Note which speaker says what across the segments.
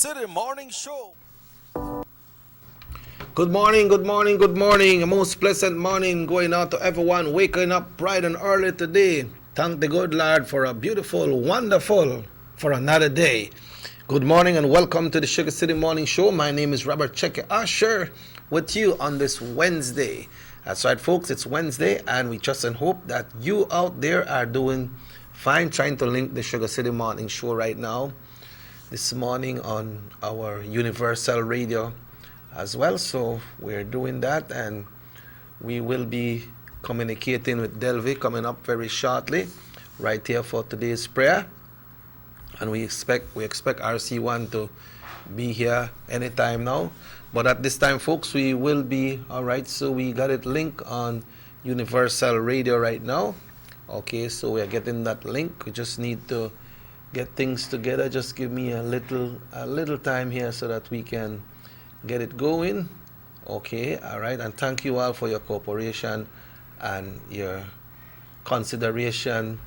Speaker 1: City Morning Show.
Speaker 2: Good morning, good morning, good morning. A most pleasant morning going out to everyone waking up bright and early today. Thank the good Lord for a beautiful, wonderful, for another day. Good morning and welcome to the Sugar City Morning Show. My name is Robert Checker Usher with you on this Wednesday. That's right, folks, it's Wednesday and we trust and hope that you out there are doing fine. Trying to link the Sugar City Morning Show right now this morning on our Universal Radio as well. So we're doing that and we will be communicating with Delvi coming up very shortly right here for today's prayer. And we expect RC1 to be here anytime now. But at this time, folks, we will be all right. So we got it linked on Universal Radio right now. Okay, so we are getting that link. We just need to get things together. Just give me a little time here so that we can get it going. Okay, all right. And thank you all for your cooperation and your consideration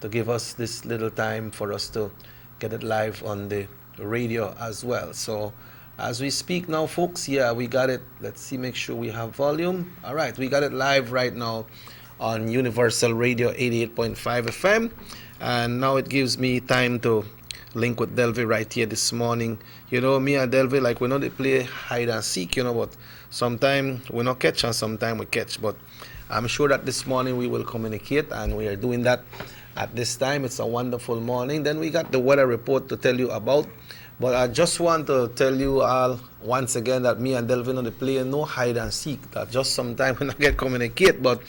Speaker 2: to give us this little time for us to get it live on the radio as well. So as we speak now, folks, yeah, we got it. Let's see, make sure we have volume. All right, we got it live right now on Universal Radio 88.5 FM. And now it gives me time to link with Delvi right here this morning. You know, me and Delvi, like, we know they play hide and seek, you know, but sometimes we not catch and sometimes we catch. But I'm sure that this morning we will communicate and we are doing that at this time. It's a wonderful morning. Then we got the weather report to tell you about. But I just want to tell you all once again that me and Delvi know they play no hide and seek. That just sometimes we not get communicate, but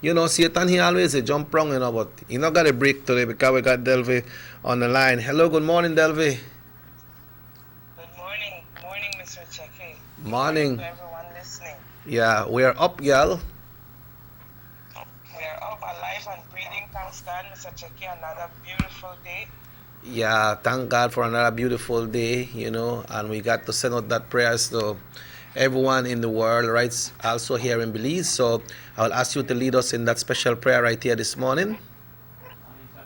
Speaker 2: you know, Satan, he always a jump wrong, you know, but he not got a break today because we got Delvi on the line. Hello, good morning, Delvi.
Speaker 3: Good morning. Morning, Mr. Checky.
Speaker 2: Morning.
Speaker 3: To everyone listening.
Speaker 2: Yeah, we're up, y'all.
Speaker 3: We are up, alive and breathing. Thanks God, Mr. Checky. Another beautiful day.
Speaker 2: Yeah, thank God for another beautiful day, you know, and we got to send out that prayers to everyone in the world, right? Also here in Belize. So I'll ask you to lead us in that special prayer right here this morning.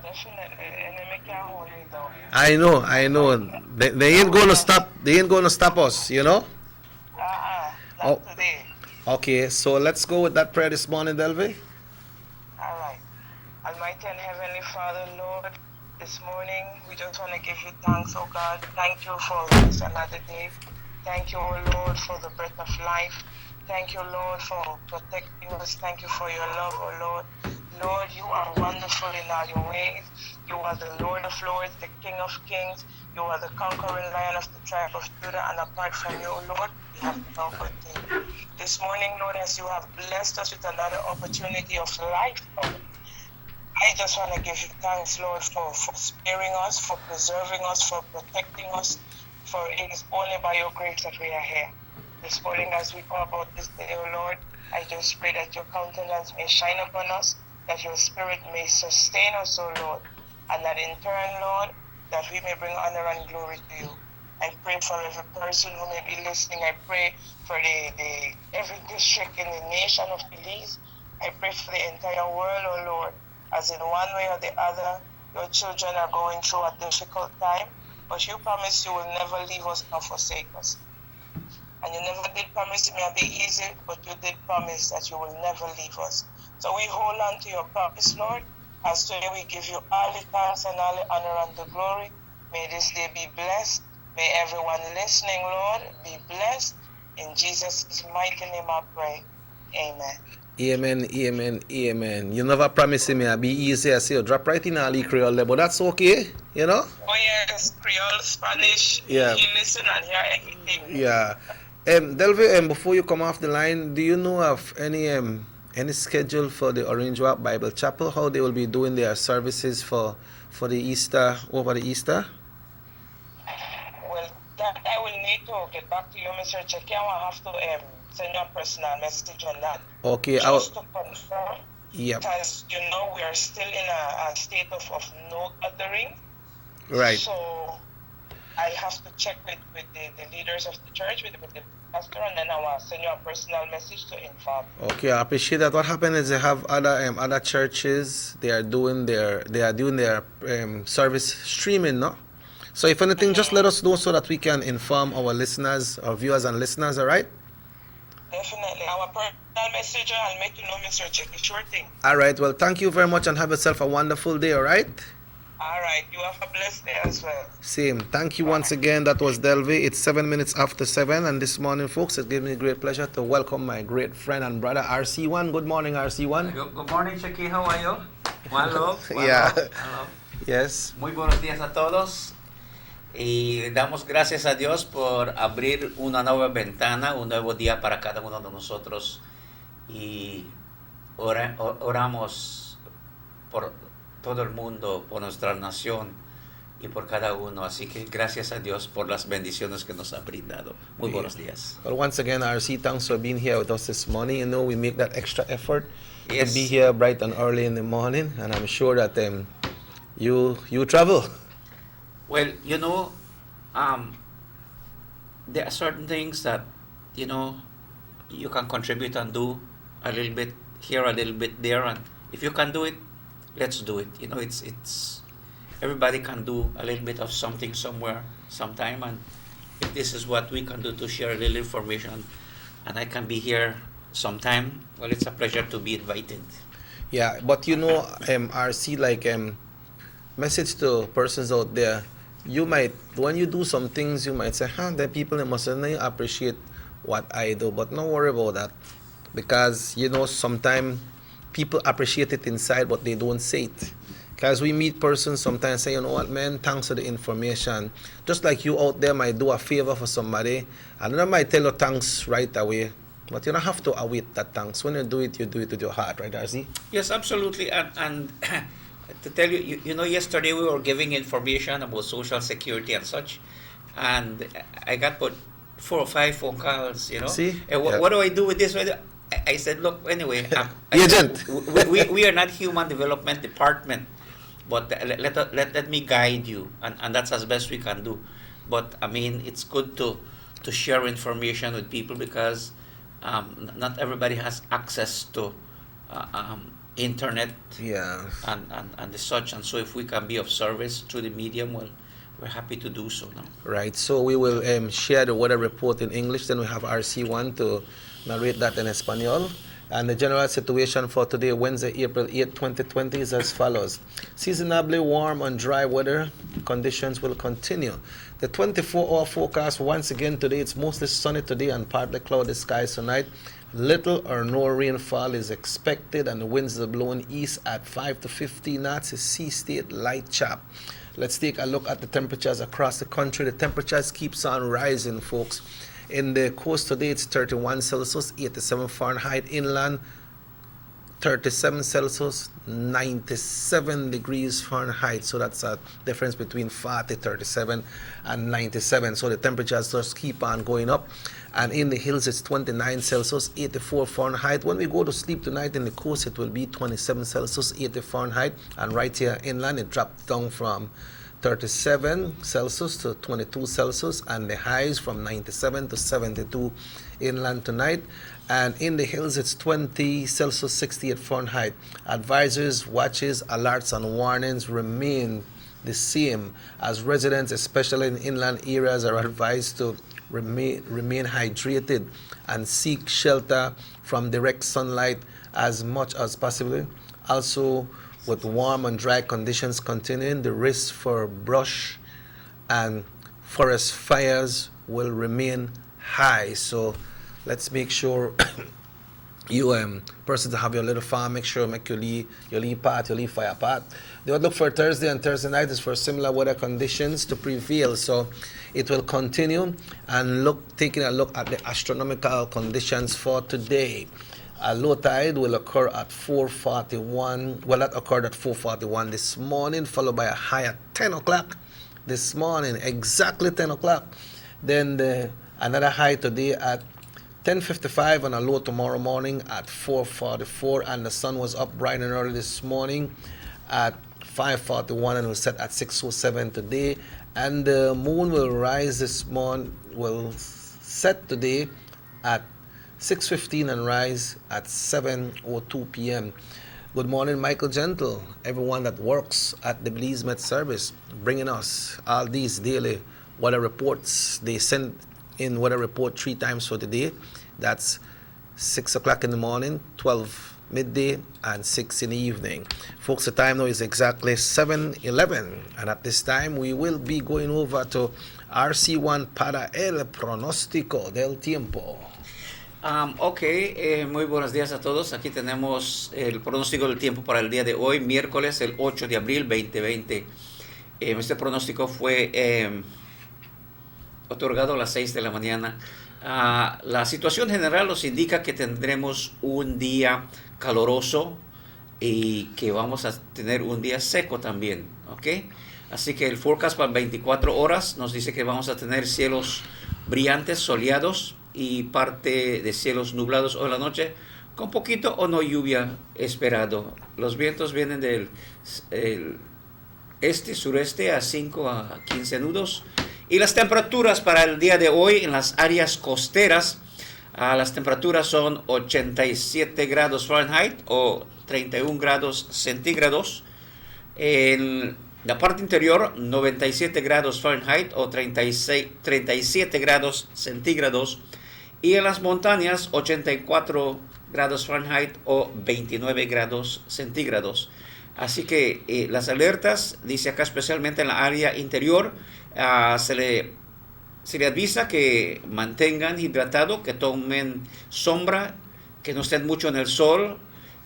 Speaker 3: Definitely. Enemy can't hold me down.
Speaker 2: I know. They ain't gonna stop. They ain't gonna stop us, you know.
Speaker 3: Not today.
Speaker 2: Okay, so let's go with that prayer this morning, Delvi.
Speaker 3: All right. Almighty and Heavenly Father, Lord, this morning we just want to give you thanks, oh God. Thank you for this another day. Thank you, oh Lord, for the breath of life. Thank you, Lord, for protecting us. Thank you for your love, oh Lord. Lord, you are wonderful in all your ways. You are the Lord of Lords, the King of Kings. You are the conquering Lion of the tribe of Judah. And apart from you, Lord, we have no good thing. This morning, Lord, as you have blessed us with another opportunity of life, Lord, I just want to give you thanks, Lord, for sparing us, for preserving us, for protecting us. For it is only by your grace that we are here. This morning, as we go about this day, O Lord, I just pray that your countenance may shine upon us, that your spirit may sustain us, O Lord, and that in turn, Lord, that we may bring honor and glory to you. I pray for every person who may be listening. I pray for every district in the nation of Belize. I pray for the entire world, O Lord, as in one way or the other, your children are going through a difficult time. But you promised you will never leave us nor forsake us. And you never did promise it may be easy, but you did promise that you will never leave us. So we hold on to your promise, Lord, as today we give you all the thanks and all the honor and the glory. May this day be blessed. May everyone listening, Lord, be blessed. In Jesus' mighty name I pray. Amen.
Speaker 2: Amen, amen, amen. You never promised me I'll be easy. I say, drop right in Ali Creole, but that's okay, you know?
Speaker 3: Oh, yes, Creole, Spanish,
Speaker 2: Yeah.
Speaker 3: he listen and hear everything.
Speaker 2: Yeah. Delvi, before you come off the line, do you know of any schedule for the Orange Walk Bible Chapel? How they will be doing their services for the Easter, over the Easter?
Speaker 3: Well, that I will need to get back to you, Mr. Checky. I will have to send you a personal message on that.
Speaker 2: Okay,
Speaker 3: Just to confirm,
Speaker 2: yep.
Speaker 3: because you know we are still in a state of no gathering.
Speaker 2: Right.
Speaker 3: So I have to check with the leaders of the church, with the pastor, and then I will send you a personal message to inform.
Speaker 2: Okay, I appreciate that. What happened is they have other churches. They are doing their service streaming, no? So if anything, just let us know so that we can inform our listeners, our viewers and listeners, all right?
Speaker 3: Definitely. Our personal messenger, I'll make you know, Mr. Jackie. Sure thing.
Speaker 2: All right, well, thank you very much and have yourself a wonderful day, all right?
Speaker 3: All right. You have a blessed day as well.
Speaker 2: Same. Thank you once again. That was Delvi. It's 7 minutes after 7, and this morning, folks, it gives me great pleasure to welcome my great friend and brother, RC1. Good morning, RC1.
Speaker 1: Good morning, Chucky. How are you? One love.
Speaker 2: Yeah.
Speaker 1: One love.
Speaker 2: Yes.
Speaker 1: Muy buenos días a todos. Y damos gracias a Dios por abrir una nueva ventana, un nuevo día para cada uno de nosotros. Y oramos por todo el mundo, por nuestra nación y por cada uno. Así que gracias a Dios por las bendiciones que nos ha brindado. Muy buenos días.
Speaker 2: Well, once again, RC, thanks for being here with us this morning. You know, we make that extra effort
Speaker 1: Yes.
Speaker 2: to be here bright and early in the morning, and I'm sure that you travel.
Speaker 1: Well, there are certain things that, you can contribute and do a little bit here, a little bit there, and if you can do it, let's do it. It's everybody can do a little bit of something somewhere, sometime, and if this is what we can do to share a little information, and I can be here sometime, well, it's a pleasure to be invited.
Speaker 2: Yeah, but you know, RC, like message to persons out there. You might, when you do some things, you might say, the people, they must appreciate what I do. But don't worry about that. Because, you know, sometimes people appreciate it inside, but they don't say it. Because we meet persons sometimes say, you know what, man, thanks for the information. Just like you out there might do a favor for somebody, and they might tell you thanks right away. But you don't have to await that thanks. When you do it with your heart, right, RC?
Speaker 1: Yes, absolutely. And to tell you, yesterday we were giving information about social security and such, and I got put 4 or 5 phone calls.
Speaker 2: See?
Speaker 1: What do I do with this? I said, look, anyway,
Speaker 2: Agent.
Speaker 1: we are not human development department, but let me guide you, and that's as best we can do. But I mean, it's good to share information with people because not everybody has access to internet
Speaker 2: Yeah.
Speaker 1: and the such, and so if we can be of service through the medium, well, we're happy to do so now.
Speaker 2: Right. So we will share the weather report in English, then we have RC1 to narrate that in Espanol. And the general situation for today, Wednesday, April 8, 2020, is as follows. Seasonably warm and dry weather conditions will continue. The 24-hour forecast, once again today, it's mostly sunny today and partly cloudy skies tonight. Little or no rainfall is expected, and the winds are blowing east at 5 to 15 knots. A sea state light chop. Let's take a look at the temperatures across the country. The temperatures keeps on rising, folks. In the coast today, it's 31 Celsius, 87 Fahrenheit. Inland, 37 Celsius, 97 degrees Fahrenheit. So that's a difference between 40, 37, and 97. So the temperatures just keep on going up. And in the hills, it's 29 Celsius, 84 Fahrenheit. When we go to sleep tonight in the coast, it will be 27 Celsius, 80 Fahrenheit. And right here inland, it dropped down from 37 Celsius to 22 Celsius, and the highs from 97 to 72 inland tonight. And in the hills, it's 20 Celsius, 68 Fahrenheit. Advisories, watches, alerts, and warnings remain the same, as residents, especially in inland areas, are advised to remain hydrated and seek shelter from direct sunlight as much as possible. Also, with warm and dry conditions continuing, the risk for brush and forest fires will remain high. So let's make sure you persons that have your little farm, make sure make your leaf part, your leaf fire part. The outlook for Thursday and Thursday night is for similar weather conditions to prevail. So it will continue, and taking a look at the astronomical conditions for today. A low tide will occur at 4:41. Well, that occurred at 4:41 this morning, followed by a high at 10 o'clock this morning, exactly 10 o'clock. Then another high today at 10:55 and a low tomorrow morning at 4:44. And the sun was up bright and early this morning at 5:41 and will set at 6:07 today. And the moon will rise this morning, will set today at 6:15 and rise at 7:02 p.m. Good morning, Michael Gentle, everyone that works at the Belize Met Service, bringing us all these daily weather reports. They send in weather report 3 times for the day. That's 6 o'clock in the morning, 12 midday, and 6 in the evening. Folks, the time now is exactly 7:11, and at this time we will be going over to RC1 para el pronóstico del tiempo.
Speaker 1: Muy buenos días a todos. Aquí tenemos el pronóstico del tiempo para el día de hoy, miércoles, el 8 de abril 2020. Este pronóstico fue otorgado a las 6 de la mañana. La situación general nos indica que tendremos un día caluroso y que vamos a tener un día seco también, ¿ok? Así que el forecast para 24 horas nos dice que vamos a tener cielos brillantes, soleados y parte de cielos nublados hoy en la noche, con poquito o no lluvia esperado. Los vientos vienen del este-sureste a 5 a 15 nudos. Y las temperaturas para el día de hoy en las áreas costeras, las temperaturas son 87 grados Fahrenheit o 31 grados centígrados. En la parte interior, 97 grados Fahrenheit o 37 grados centígrados. Y en las montañas, 84 grados Fahrenheit o 29 grados centígrados. Así que las alertas, dice acá especialmente en la área interior, se le avisa que mantengan hidratado, que tomen sombra, que no estén mucho en el sol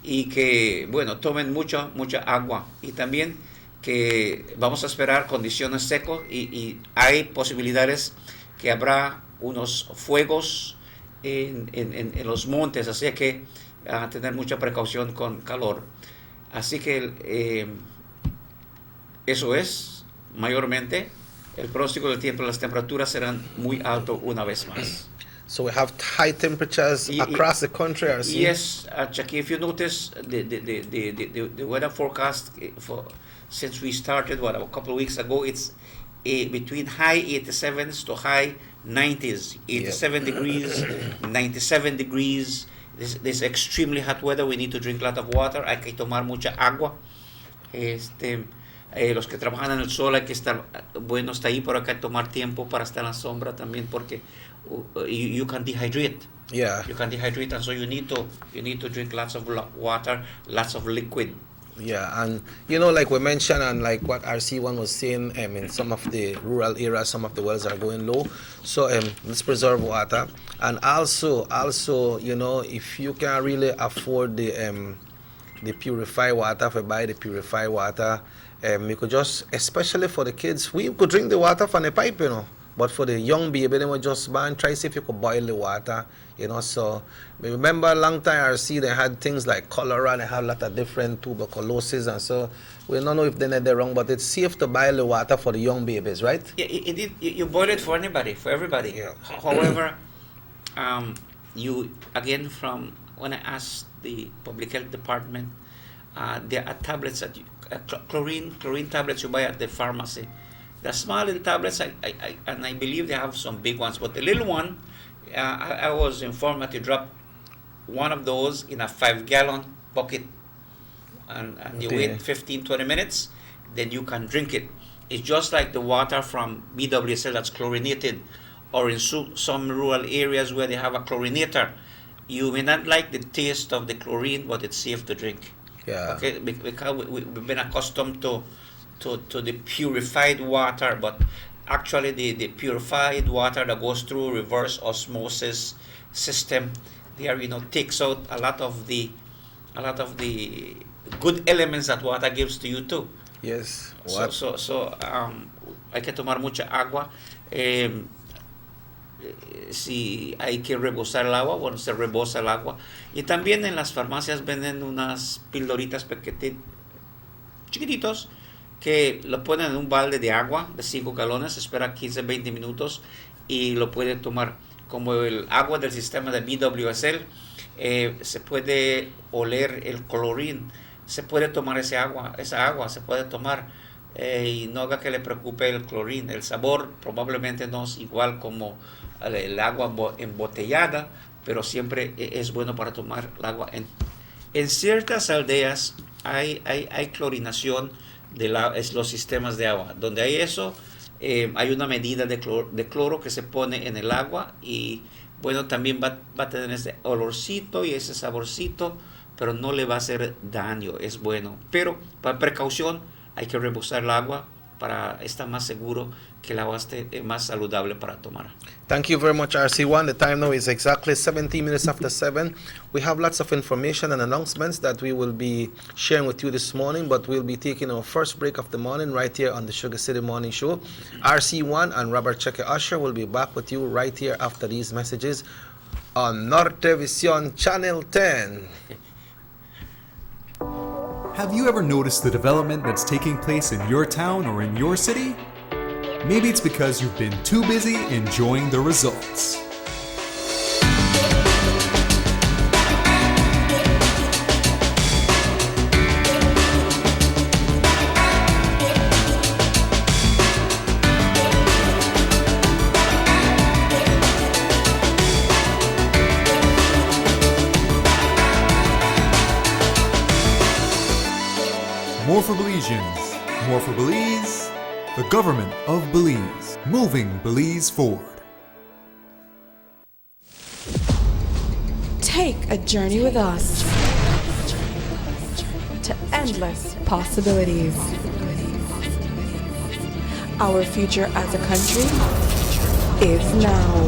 Speaker 1: y que, bueno, tomen mucha agua. Y también que vamos a esperar condiciones secas y hay posibilidades que habrá unos fuegos en los montes, así que tener mucha precaución con calor. Así que eso es mayormente el pronóstico del tiempo. Las temperaturas serán muy altas una vez más.
Speaker 2: So we have high temperatures across the country.
Speaker 1: Yes, Chucky, if you notice the weather forecast since we started a couple of weeks ago, it's between high 87s to high 90s, 87 degrees, 97 degrees. This extremely hot weather. We need to drink a lot of water. Hay que tomar mucha agua. Los que trabajan en el sol hay que estar bueno está ahí, pero hay que tomar tiempo para estar en la sombra también, porque you can dehydrate.
Speaker 2: Yeah.
Speaker 1: You can dehydrate, and so you need to drink lots of water, lots of liquid.
Speaker 2: Yeah, and like we mentioned, and like what RC1 was saying, in some of the rural areas, some of the wells are going low. So let's preserve water, and also, if you can really afford the purified water, if you buy the purified water, you could just, especially for the kids, we could drink the water from the pipe, But for the young baby, they would just try see if you could boil the water, So remember a long time RC, they had things like cholera, and they had a lot of different tuberculosis, and so we don't know if they're wrong, but it's safe to boil the water for the young babies, right?
Speaker 1: Yeah, you boil it for everybody.
Speaker 2: Yeah.
Speaker 1: However, from when I asked the public health department, there are tablets that chlorine tablets you buy at the pharmacy. The small little tablets, and I believe they have some big ones, but the little one, I was informed that you drop one of those in a 5-gallon bucket, and you wait 15-20 minutes, then you can drink it. It's just like the water from BWSL that's chlorinated, or in some rural areas where they have a chlorinator. You may not like the taste of the chlorine, but it's safe to drink.
Speaker 2: Yeah.
Speaker 1: Okay, because we've been accustomed to the purified water, but actually the purified water that goes through reverse osmosis system, there takes out a lot of the good elements that water gives to you too.
Speaker 2: Yes.
Speaker 1: So hay que tomar mucha agua. Si hay que rebosar el agua, bueno, se rebosa el agua. Y también en las farmacias venden unas pildoritas chiquititos que lo ponen en un balde de agua de 5 galones, espera 15-20 minutos y lo puede tomar. Como el agua del sistema de BWSL, se puede oler el clorín, se puede tomar esa agua se puede tomar, y no haga que le preocupe el clorín. El sabor probablemente no es igual como el agua embotellada, pero siempre es bueno para tomar el agua En ciertas aldeas hay clorinación es los sistemas de agua. Donde hay eso, hay una medida de cloro que se pone en el agua y bueno, también va a tener ese olorcito y ese saborcito, pero no le va a hacer daño, es bueno. Pero para precaución hay que rebosar el agua para estar más seguro que el agua esté más saludable para tomar.
Speaker 2: Thank you very much, RC1. The time now is exactly 17 minutes after 7. We have lots of information and announcements that we will be sharing with you this morning, but we'll be taking our first break of the morning right here on the Sugar City Morning Show. RC1 and Robert Cheque Usher will be back with you right here after these messages on Nortevisión Channel 10.
Speaker 4: Have you ever noticed the development that's taking place in your town or in your city? Maybe it's because you've been too busy enjoying the results. More for Belizeans, more for Belize, the government of Belize, moving Belize forward.
Speaker 5: Take a journey with us to endless possibilities. Our future as a country is now.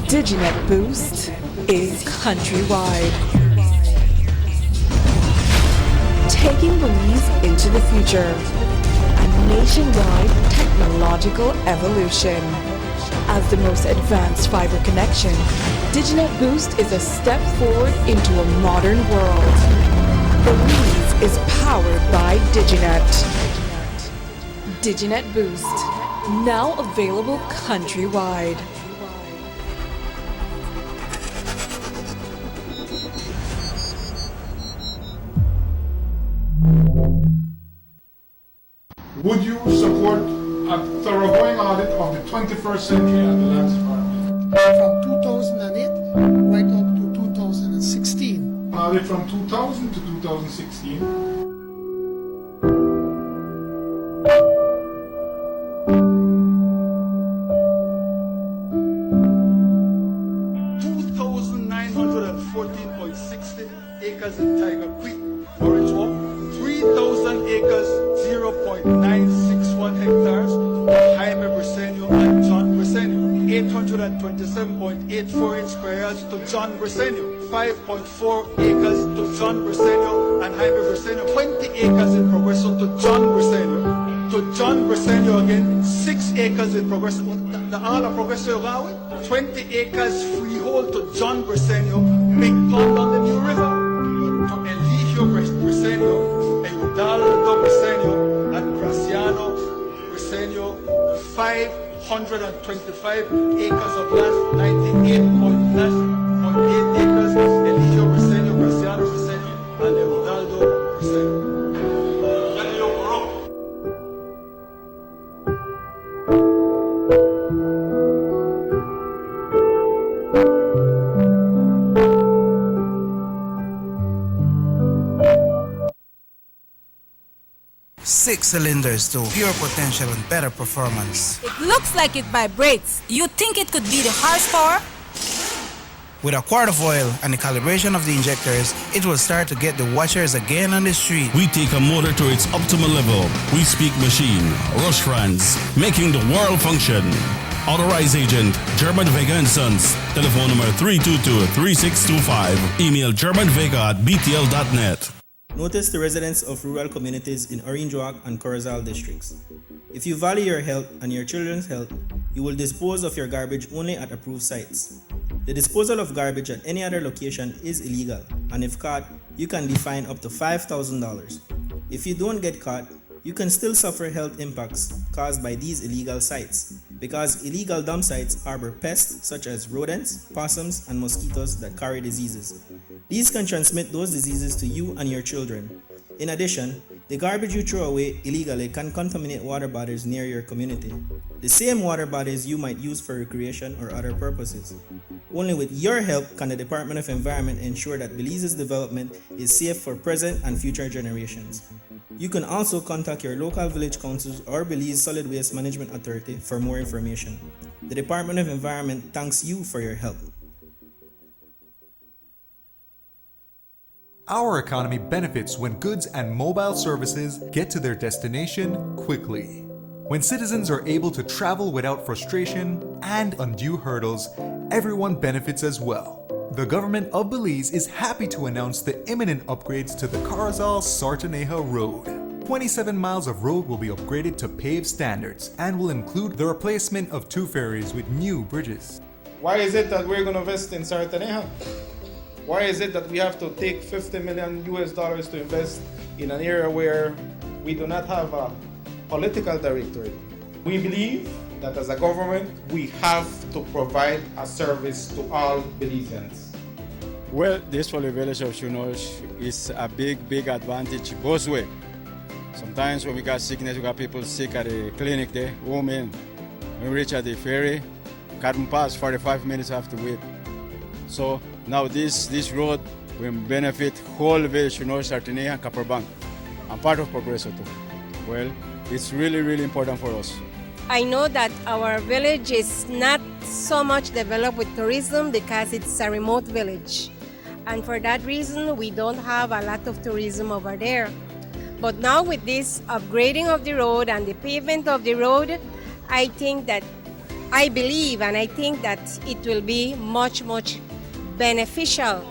Speaker 5: DigiNet Boost is countrywide. Taking Belize into the future. A nationwide technological evolution. As the most advanced fiber connection, DigiNet Boost is a step forward into a modern world. Belize is powered by DigiNet. DigiNet Boost, now available countrywide.
Speaker 6: Would you support a thoroughgoing audit of the 21st century at the Lands Department?
Speaker 7: From 2008 right up to 2016.
Speaker 6: Audit from 2000 to 2016.
Speaker 8: Acres in Tiger Creek, Orange Walk, 3,000 acres, 0.961 hectares of Jaime Briceño and John Briceño, 827.84 square yards to John Briceño, 5.4 acres to John Briceño and Jaime Briceño, 20 acres in Progreso to John Briceño, to John Briceño again, 6 acres in Progreso, the all of Progreso Yagawi, 20 acres freehold to John Briceño, Big Pond on the New River, to Eligio Briceño, Eudaldo Briceño, and Graciano Briceño, 525 acres of land, 98.8 acres, Eligio Briceño, Graciano Briceño, and Eudaldo Briceño.
Speaker 9: Six cylinders to pure potential and better performance.
Speaker 10: It looks like it vibrates. You think it could be the horsepower?
Speaker 9: With a quart of oil and the calibration of the injectors, it will start to get the watchers again on the street.
Speaker 11: We take a motor to its optimal level. We speak machine, Rush France, making the world function. Authorized agent, German Vega & Sons. Telephone number 322-3625. Email germanvega@btl.net.
Speaker 12: Notice the residents of rural communities in Orange Walk and Corozal districts. If you value your health and your children's health, you will dispose of your garbage only at approved sites. The disposal of garbage at any other location is illegal, and if caught, you can be fined up to $5,000. If you don't get caught, you can still suffer health impacts caused by these illegal sites, because illegal dump sites harbor pests such as rodents, possums, and mosquitoes that carry diseases. These can transmit those diseases to you and your children. In addition, The garbage you throw away illegally can contaminate water bodies near your community. The same water bodies you might use for recreation or other purposes. Only with your help can the Department of Environment ensure that Belize's development is safe for present and future generations. You can also contact your local village councils or Belize Solid Waste Management Authority for more information. The Department of Environment thanks you for your help.
Speaker 4: Our economy benefits when goods and mobile services get to their destination quickly. When citizens are able to travel without frustration and undue hurdles, everyone benefits as well. The government of Belize is happy to announce the imminent upgrades to the Corozal-Sartaneja Road. 27 miles of road will be upgraded to paved standards and will include the replacement of 2 ferries with new bridges.
Speaker 8: Why is it that we're going to invest in Sartaneja? Why is it that we have to take $50 million to invest in an area where we do not have a political directorate? We believe that as a government, we have to provide a service to all Belizeans.
Speaker 13: Well, this for the village of Chunosh is a big advantage both ways. Sometimes when we got sickness, we got people sick at the clinic there, women. When we reach at the ferry, can't pass, 45 minutes have to wait. So now this road will benefit whole village, Sartaneja and Copperbank, and part of Progreso too. Well, it's really important for us.
Speaker 14: I know that our village is not so much developed with tourism because it's a remote village. And for that reason, we don't have a lot of tourism over there. But now with this upgrading of the road and the pavement of the road, I think that, I believe and I think that it will be much beneficial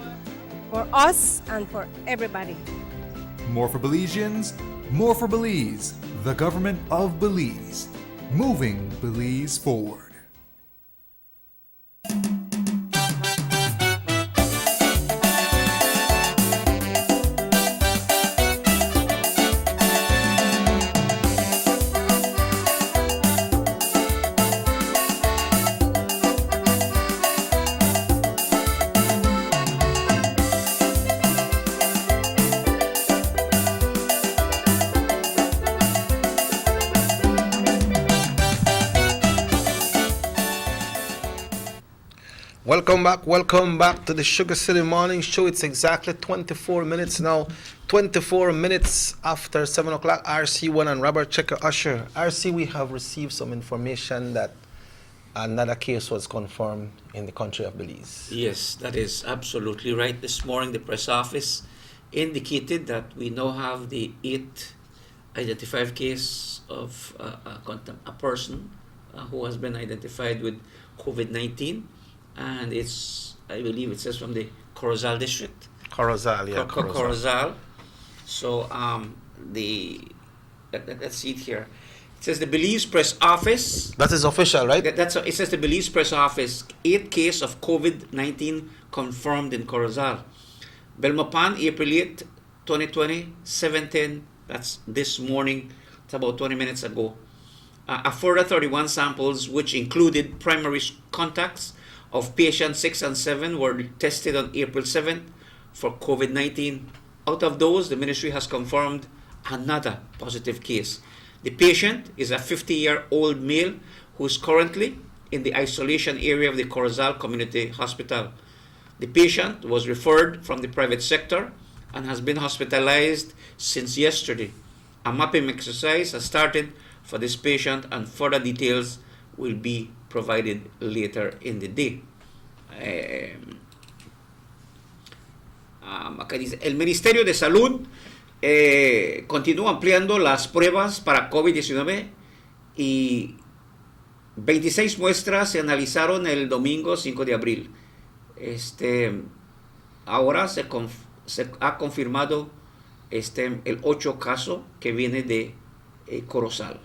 Speaker 14: for us and for everybody.
Speaker 4: More for Belizeans, more for Belize, the government of Belize, moving Belize forward.
Speaker 2: Welcome back to the Sugar City Morning Show. It's exactly 24 minutes now, 24 minutes after 7 o'clock. RC1 and Robert Checker Usher. RC, we have received some information that another case was confirmed in the country of Belize.
Speaker 1: Yes, that is absolutely right. This morning, the press office indicated that we now have the 8 identified case of a person who has been identified with COVID-19. And it's, I believe it says from the Corozal district.
Speaker 2: Corozal, yeah.
Speaker 1: Corozal. So let's see it here. It says the Belize Press Office.
Speaker 2: That is official, right?
Speaker 1: It says the Belize Press Office, 8 cases of COVID-19 confirmed in Corozal. Belmopan, April 8, 2020, 7:10. That's this morning. It's about 20 minutes ago. A further 31 samples, which included primary contacts of patients 6 and 7, were tested on April 7th for COVID-19. Out of those, the ministry has confirmed another positive case. The patient is a 50-year-old male who is currently in the isolation area of the Corozal Community Hospital. The patient was referred from the private sector and has been hospitalized since yesterday. A mapping exercise has started for this patient and further details will be provided later in the day. Acá dice, el Ministerio de Salud continúa ampliando las pruebas para COVID-19 y 26 muestras se analizaron el domingo 5 de abril. Ahora se ha confirmado el 8 caso que viene de Corozal.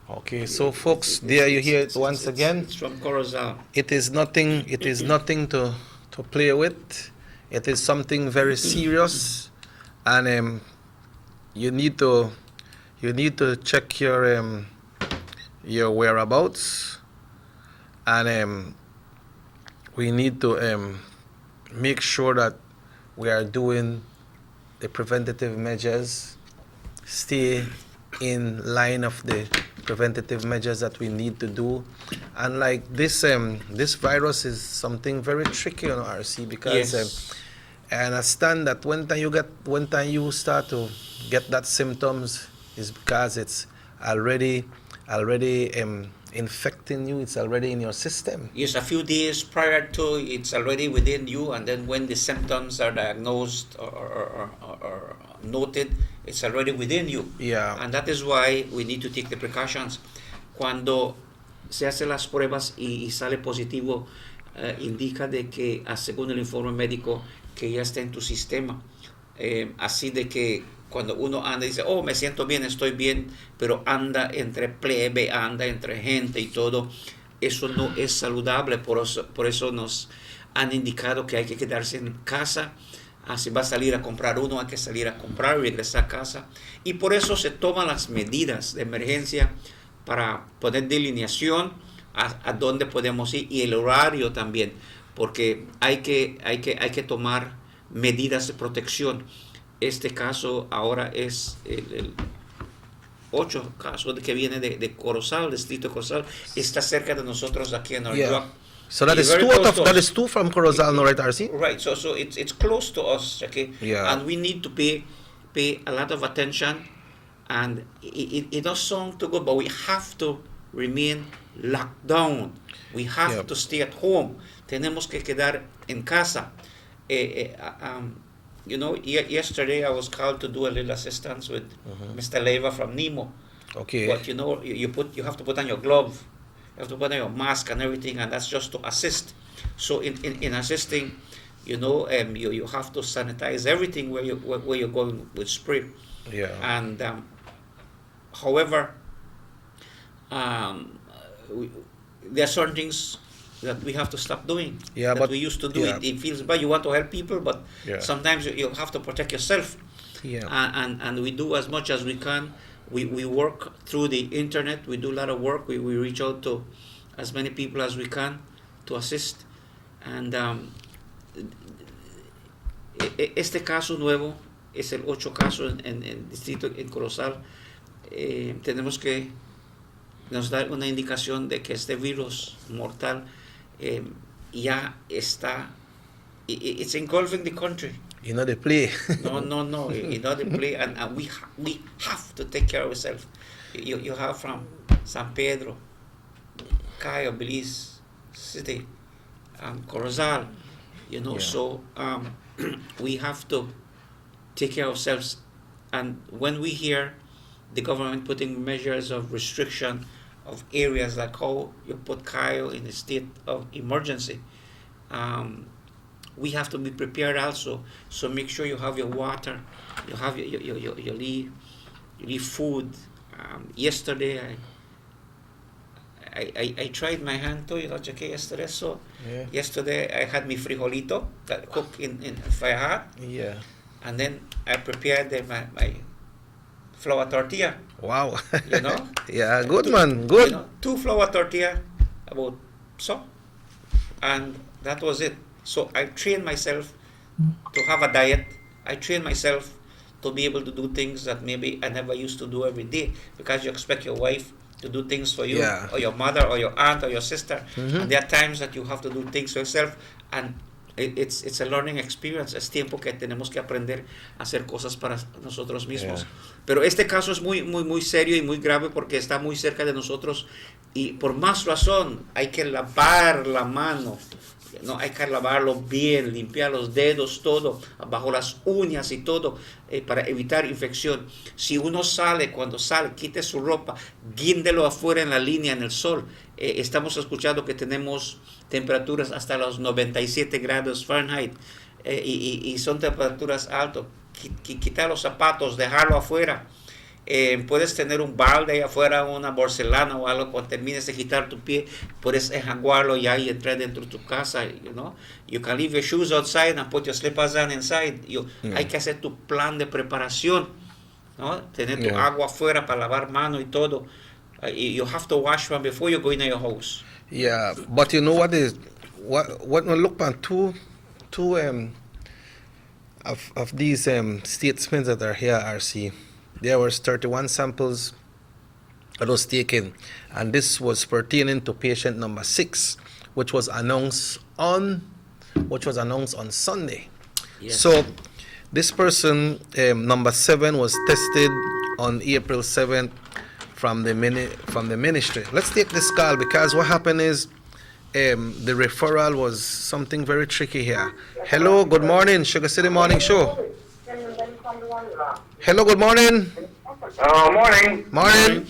Speaker 2: Okay, so folks, there you hear it once again.
Speaker 1: It's from Corozal.
Speaker 2: It is nothing to play with. It is something very serious, and you need to check your whereabouts, and we need to make sure that we are doing the preventative measures, stay in line of the preventative measures that we need to do. And like this virus is something very tricky on RC because
Speaker 1: Yes.
Speaker 2: I understand that when time you start to get that symptoms is because it's already infecting you. It's already in your system.
Speaker 1: Yes, a few days prior to it's already within you, and then when the symptoms are diagnosed or noted, it's already within you.
Speaker 2: Yeah.
Speaker 1: And that is why we need to take the precautions. Cuando se hace las pruebas y sale positivo, indica de que, según el informe médico, que ya está en tu sistema. Así de que cuando uno anda y dice, oh, me siento bien, estoy bien, pero anda entre plebe, anda entre gente y todo, eso no es saludable. Por eso nos han indicado que hay que quedarse en casa. Si va a salir a comprar uno, hay que salir a comprar y regresar a casa. Y por eso se toman las medidas de emergencia para poner delineación a dónde podemos ir y el horario también, porque hay que tomar medidas de protección. Este caso ahora es el 8 caso que viene de Corozal, distrito de Corozal, está cerca de nosotros aquí en Orange Walk.
Speaker 2: So that is two from Corozal, no, right, RC?
Speaker 1: Right. So it's close to us, okay?
Speaker 2: Yeah.
Speaker 1: And we need to pay a lot of attention. And it does sound too good, but we have to remain locked down. We have to stay at home. Tenemos que quedar en casa. Yesterday I was called to do a little assistance with Mr. Leva from Nemo.
Speaker 2: Okay.
Speaker 1: But you have to put on your glove, you have to put on your mask and everything, and that's just to assist. So in assisting, you have to sanitize everything where you're going with spray.
Speaker 2: Yeah.
Speaker 1: And however, there are certain things that we have to stop doing.
Speaker 2: Yeah,
Speaker 1: that
Speaker 2: but
Speaker 1: we used to do.
Speaker 2: yeah.
Speaker 1: It feels bad. You want to help people, but
Speaker 2: Yeah.
Speaker 1: sometimes you have to protect yourself.
Speaker 2: Yeah.
Speaker 1: And we do as much as we can. We work through the internet. We do a lot of work. We reach out to as many people as we can to assist. And este caso nuevo es el 8 caso en el distrito en Corozal. Tenemos que nos dar una indicación de que este virus mortal ya está, it's engulfing the country.
Speaker 2: You know they play.
Speaker 1: No, you know they play, and we have to take care of ourselves. You have from San Pedro, Cayo, Belize City, Corozal, so we have to take care of ourselves. And when we hear the government putting measures of restriction of areas like how you put Cayo in a state of emergency, we have to be prepared also. So make sure you have your water, you have your leave food. Yesterday I tried my hand too, yesterday. So yesterday I had my frijolito that cooked in fire.
Speaker 2: Yeah.
Speaker 1: And then I prepared my flour tortilla.
Speaker 2: Wow.
Speaker 1: Yeah,
Speaker 2: good man. Good.
Speaker 1: 2 flour tortilla, about so, and that was it. So I trained myself to have a diet. I trained myself to be able to do things that maybe I never used to do every day, because you expect your wife to do things for you, or your mother, or your aunt, or your sister. And there are times that you have to do things for yourself, and it's a learning experience. Es tiempo que tenemos que aprender a hacer cosas para nosotros mismos. Pero este caso es muy, muy, muy serio y muy grave porque está muy cerca de nosotros, y por más razón hay que lavar la mano. No, hay que lavarlo bien, limpiar los dedos, todo, bajo las uñas y todo, para evitar infección. Si uno sale, cuando sale, quite su ropa, guíndelo afuera en la línea, en el sol. Estamos escuchando que tenemos temperaturas hasta los 97 grados Fahrenheit, y son temperaturas altas. Quitar los zapatos, dejarlo afuera. Puedes tener un balde ahí afuera, una porcelana o algo. Cuando termines de quitar tu pie, puedes enjuagarlo ya y entrar dentro de tu casa. You can leave your shoes outside and put your slippers on inside. Hay que hacer tu plan de preparación, ¿no? Tener tu agua afuera para lavar mano y todo. You have to wash one before you go into your house.
Speaker 2: Yeah, but you know what we look at two of these statements that are here, RC, there was 31 samples that was taken, and this was pertaining to patient number 6, which was announced on Sunday.
Speaker 1: Yes.
Speaker 2: So this person, number 7, was tested on April 7th from the ministry. Let's take this call, because what happened is the referral was something very tricky here. Hello, good morning, Sugar City Morning Show. Hello, good morning.
Speaker 15: Morning.
Speaker 2: Morning.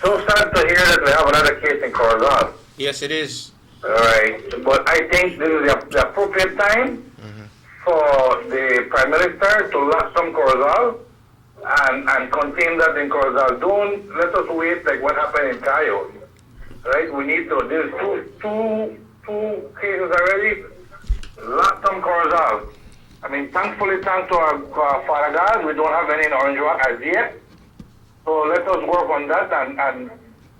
Speaker 15: So sad to hear that we have another case in Corozal.
Speaker 1: Yes, it is.
Speaker 15: All right, but I think this is the appropriate time for the Prime Minister to lock some Corozal and contain that in Corozal. Don't let us wait like what happened in Cayo. Right, we need to. There's two cases already. Lock some Corozal. I mean, thankfully, thanks to our Father God, we don't have any in Orange Walk as yet. So let us work on that and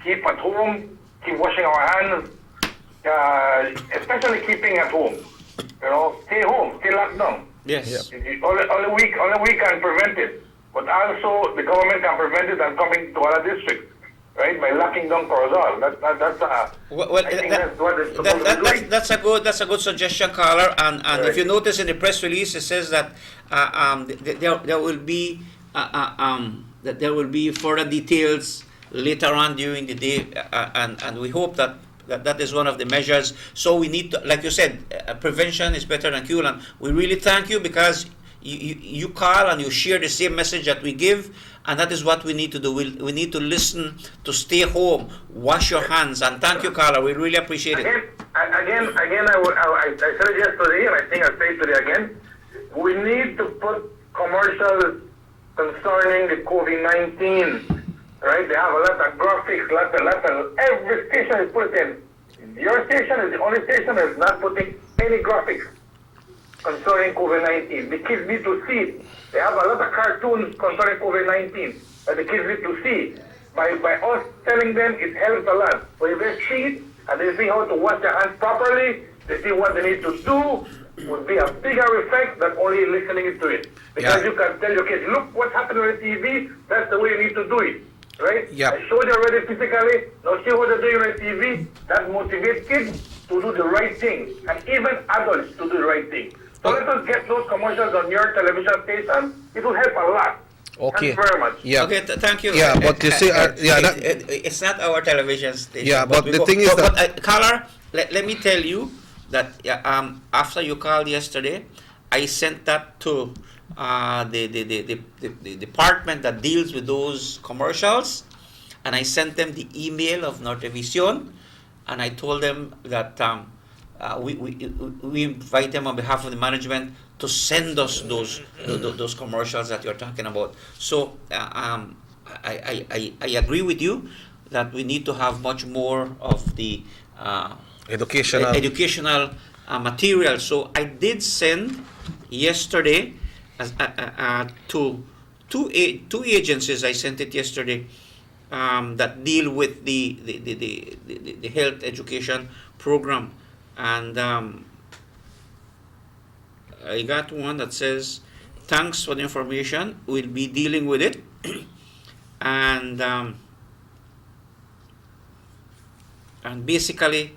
Speaker 15: keep at home, keep washing our hands, especially keeping at home. You know, stay home, stay locked down.
Speaker 1: Yes.
Speaker 15: Only we can prevent it. But also the government can prevent it and coming to other districts. Right, by locking down Corozal.
Speaker 1: That's a good suggestion, caller. And
Speaker 15: right.
Speaker 1: If you notice in the press release, it says that there will be further details later on during the day, and we hope that is one of the measures. So we need to, like you said, prevention is better than cure, and we really thank you because you call and you share the same message that we give. And that is what we need to do. We need to listen, to stay home, wash your hands, and thank you, Carla. We really appreciate it.
Speaker 15: Again, I said it yesterday, and I think I'll say it today again. We need to put commercials concerning the COVID-19. Right? They have a lot of graphics, lot of every station is put in. Your station is the only station that is not putting any graphics concerning COVID-19. The kids need to see it. They have a lot of cartoons concerning COVID-19 that the kids need to see. By us telling them, it helps a lot. When they see it and they see how to wash their hands properly, they see what they need to do, would be a bigger effect than only listening to it. Because you can tell your kids, look what's happening on the TV, that's the way you need to do it. Right?
Speaker 2: Yeah.
Speaker 15: I showed you already physically, now see what they're doing on TV, that motivates kids to do the right thing, and even adults to do the right thing. So let us get those commercials on your television station. It will help a lot.
Speaker 2: Okay.
Speaker 15: Thank you very much.
Speaker 2: Yeah.
Speaker 1: Okay, thank you.
Speaker 2: Yeah, but you see,
Speaker 1: it's not our television station.
Speaker 2: Yeah, but the thing is that,
Speaker 1: caller, let me tell you that after you called yesterday, I sent that to the department that deals with those commercials, and I sent them the email of Nortevision, and I told them that we invite them on behalf of the management to send us those commercials that you're talking about. So I agree with you that we need to have much more of the educational material. So I did send yesterday to two agencies. I sent it yesterday that deal with the health education program. And I got one that says, thanks for the information, we'll be dealing with it. And basically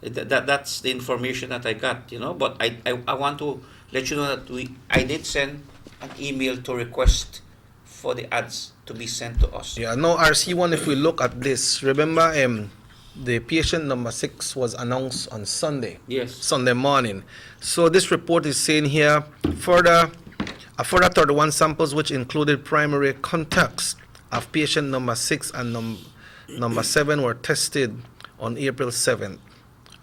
Speaker 1: that's the information that I got, but I want to let you know that I did send an email to request for the ads to be sent to us.
Speaker 2: Yeah, no, RC1, if we look at this, remember the patient number 6 was announced on Sunday.
Speaker 1: Yes.
Speaker 2: Sunday morning. So this report is saying here, further 31 samples which included primary contacts of patient number 6 and number 7 were tested on April 7th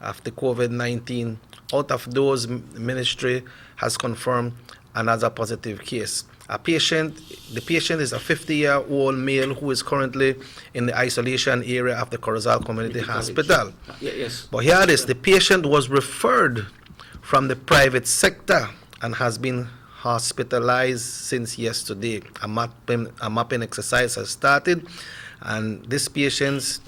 Speaker 2: after COVID-19. Out of those, ministry has confirmed another positive case. The patient is a 50-year-old male who is currently in the isolation area of the Corozal Community Hospital.
Speaker 1: Yes.
Speaker 2: But here it is, the patient was referred from the private sector and has been hospitalized since yesterday. A mapping exercise has started, and this patient's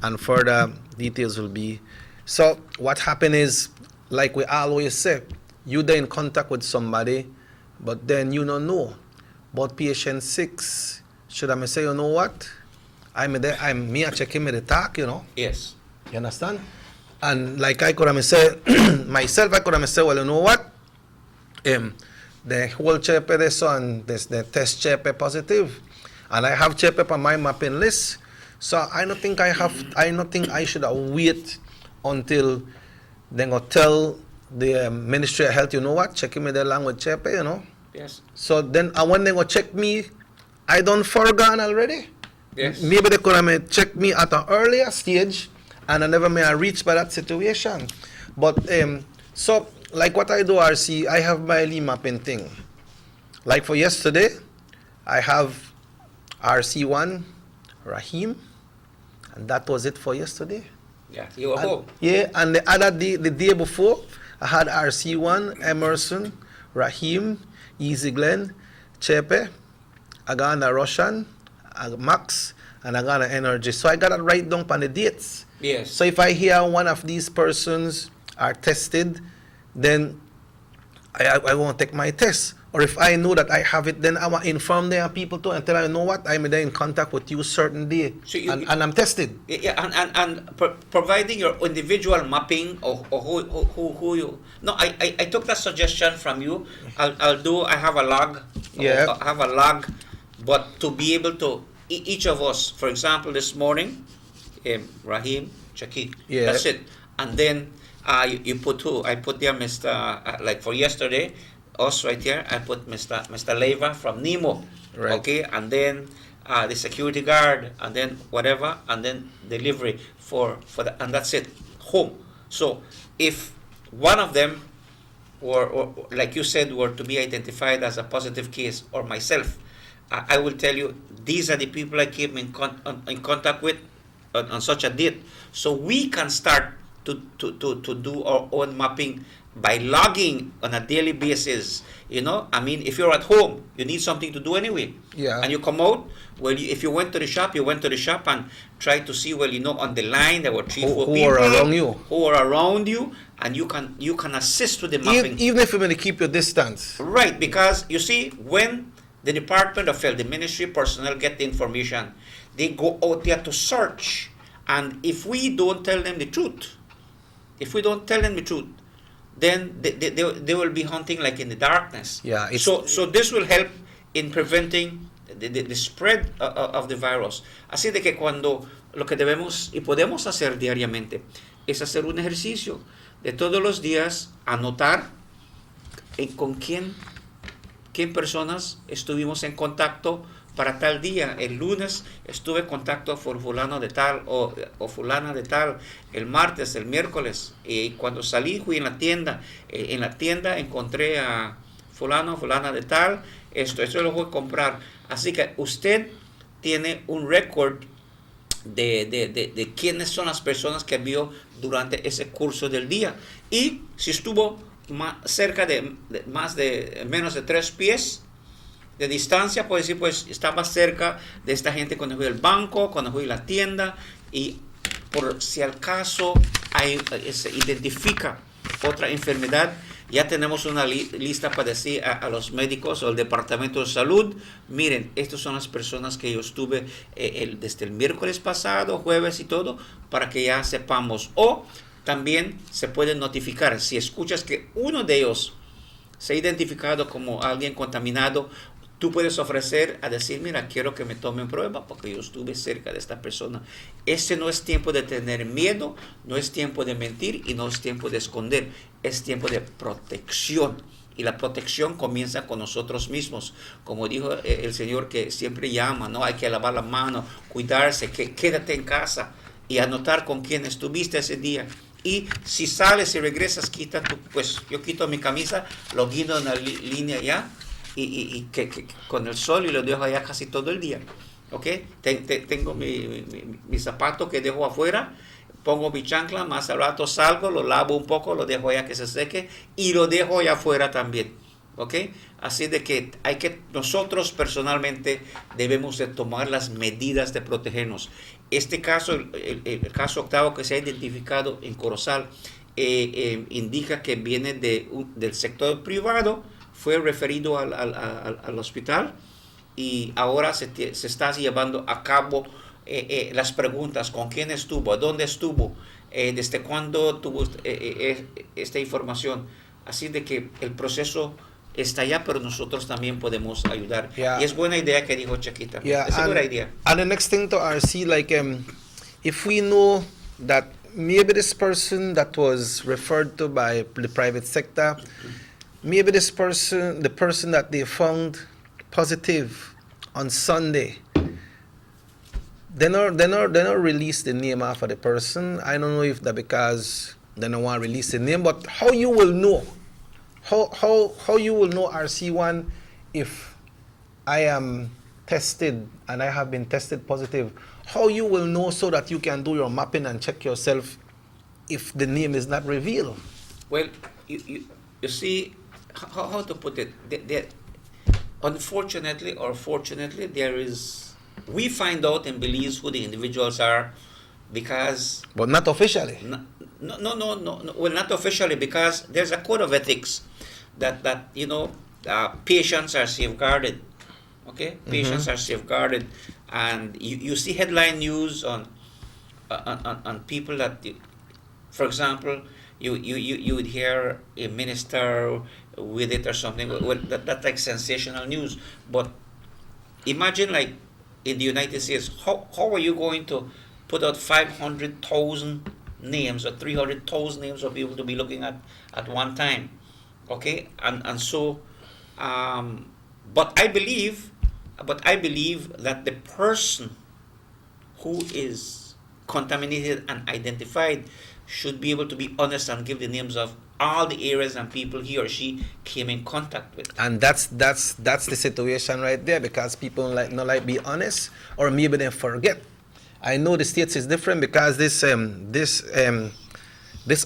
Speaker 2: and further details will be. So what happened is, like we always say, you're in contact with somebody But then you don't know. But patient 6, should I say, you know what? I check him with the talk, you know.
Speaker 1: Yes.
Speaker 2: You understand? And like I could have said, myself, I could have said, well, you know what? The whole chepe this one, the test chepe positive. And I have chepe on my mapping list. So I don't think I should wait until they go tell the Ministry of Health, you know what, check me the language chepe, you know.
Speaker 1: Yes.
Speaker 2: So then when they go check me, I done forgone already.
Speaker 1: Yes.
Speaker 2: Maybe they could have checked me at an earlier stage and I never may have reached by that situation. But so like what I do, RC, I have my mapping thing. Like for yesterday, I have RC1, Rahim, and that was it for yesterday.
Speaker 1: Yeah, you were home.
Speaker 2: Yeah, and the other day, the day before, I had RC1, Emerson, Rahim, Easy Glen, Chepe, Agana Russian, Max, and Agana Energy. So I got to write down on the dates.
Speaker 1: Yes.
Speaker 2: So if I hear one of these persons are tested, then I won't take my test. Or if I know that I have it, then I will inform their people too and tell them, you know what, I'm there in contact with you certain day,
Speaker 1: So
Speaker 2: and I'm tested.
Speaker 1: Yeah, and providing your individual mapping of who you. No, I took that suggestion from you. I have a log.
Speaker 2: Yeah.
Speaker 1: I have a log, but to be able to each of us, for example, this morning, Rahim, Chaki.
Speaker 2: Yeah.
Speaker 1: That's it. And then you put who? I put there Mr. Like for yesterday. Us right here, I put Mr. Leva from Nemo,
Speaker 2: Right.
Speaker 1: okay, and then the security guard, and then whatever, and then delivery for the, and that's it, home. So if one of them, or like you said, were to be identified as a positive case, or myself, I will tell you these are the people I came in contact with on such a date, so we can start to do our own mapping by logging on a daily basis. You know, I mean, if you're at home, you need something to do anyway.
Speaker 2: Yeah.
Speaker 1: And you come out, well, if you went to the shop, you went to the shop and tried to see, well, you know, on the line there were 3-4 people
Speaker 2: who are around you.
Speaker 1: who are around you, and you can assist with the mapping.
Speaker 2: Even if you're going to keep your distance.
Speaker 1: Right, because you see, when the Department of Health, the ministry personnel get the information, they go out there to search. And if we don't tell them the truth, then they will be hunting like in the darkness.
Speaker 2: Yeah.
Speaker 1: So this will help in preventing the spread of the virus. Así de que cuando lo que debemos y podemos hacer diariamente es hacer un ejercicio de todos los días, anotar con quién personas estuvimos en contacto para tal día. El lunes estuve en contacto con fulano de tal o fulana de tal. El martes, el miércoles, y cuando salí fui en la tienda. En la tienda encontré a fulano, fulana de tal. Esto lo voy a comprar. Así que usted tiene un récord de quiénes son las personas que vio durante ese curso del día. Y si estuvo cerca de menos de 3 pies de distancia, puede decir, pues está más cerca de esta gente cuando fui al banco, cuando fui a la tienda, y por si al caso se identifica otra enfermedad, ya tenemos una lista para decir a los médicos o al departamento de salud, miren, estas son las personas que yo estuve desde el miércoles pasado, jueves y todo, para que ya sepamos. O también se puede notificar, si escuchas que uno de ellos se ha identificado como alguien contaminado, tú puedes ofrecer a decir, mira, quiero que me tomen prueba porque yo estuve cerca de esta persona. Este no es tiempo de tener miedo, no es tiempo de mentir y no es tiempo de esconder, es tiempo de protección. Y la protección comienza con nosotros mismos. Como dijo el Señor, que siempre llama, ¿no? Hay que lavar la mano, cuidarse, que quédate en casa y anotar con quién estuviste ese día. Y si sales y regresas, pues yo quito mi camisa, lo guindo en la línea ya, y que con el sol y lo dejo allá casi todo el día. ¿Ok? Tengo mi zapato que dejo afuera, pongo mi chancla, más al rato salgo, lo lavo un poco, lo dejo allá que se seque y lo dejo allá afuera también. ¿Ok? Así de que nosotros personalmente debemos de tomar las medidas de protegernos. Este caso, el caso octavo que se ha identificado en Corozal, indica que viene del sector privado, fue referido al hospital y ahora se está llevando a cabo las preguntas, con quién estuvo, dónde estuvo, desde cuándo tuvo esta información. Así de que el proceso está allá, pero nosotros también podemos ayudar.
Speaker 2: Yeah.
Speaker 1: Y es buena idea que dijo Chiquita.
Speaker 2: Yeah,
Speaker 1: Es a good idea.
Speaker 2: And the next thing to RC, like, if we know that maybe this person that was referred to by the private sector, maybe this person, the person that they found positive on Sunday, they not release the name after the person. I don't know if that because they don't want to release the name, but how you will know? How you will know, RC1, if I am tested and I have been tested positive? How you will know so that you can do your mapping and check yourself if the name is not revealed?
Speaker 1: Well, you see, how to put it? Unfortunately or fortunately, we find out in Belize who the individuals are because...
Speaker 2: But not officially.
Speaker 1: No. Well, not officially, because there's a code of ethics that patients are safeguarded. Okay, patients are safeguarded, and you see headline news on people that, for example, you would hear a minister with it or something. Well, that's like sensational news. But imagine, like in the United States, how are you going to put out 500,000 names or 300,000 names of people to be looking at one time? Okay, and so, but I believe that the person who is contaminated and identified should be able to be honest and give the names of all the areas and people he or she came in contact with.
Speaker 2: And that's the situation right there, because people not like be honest, or maybe they forget. I know the States is different because this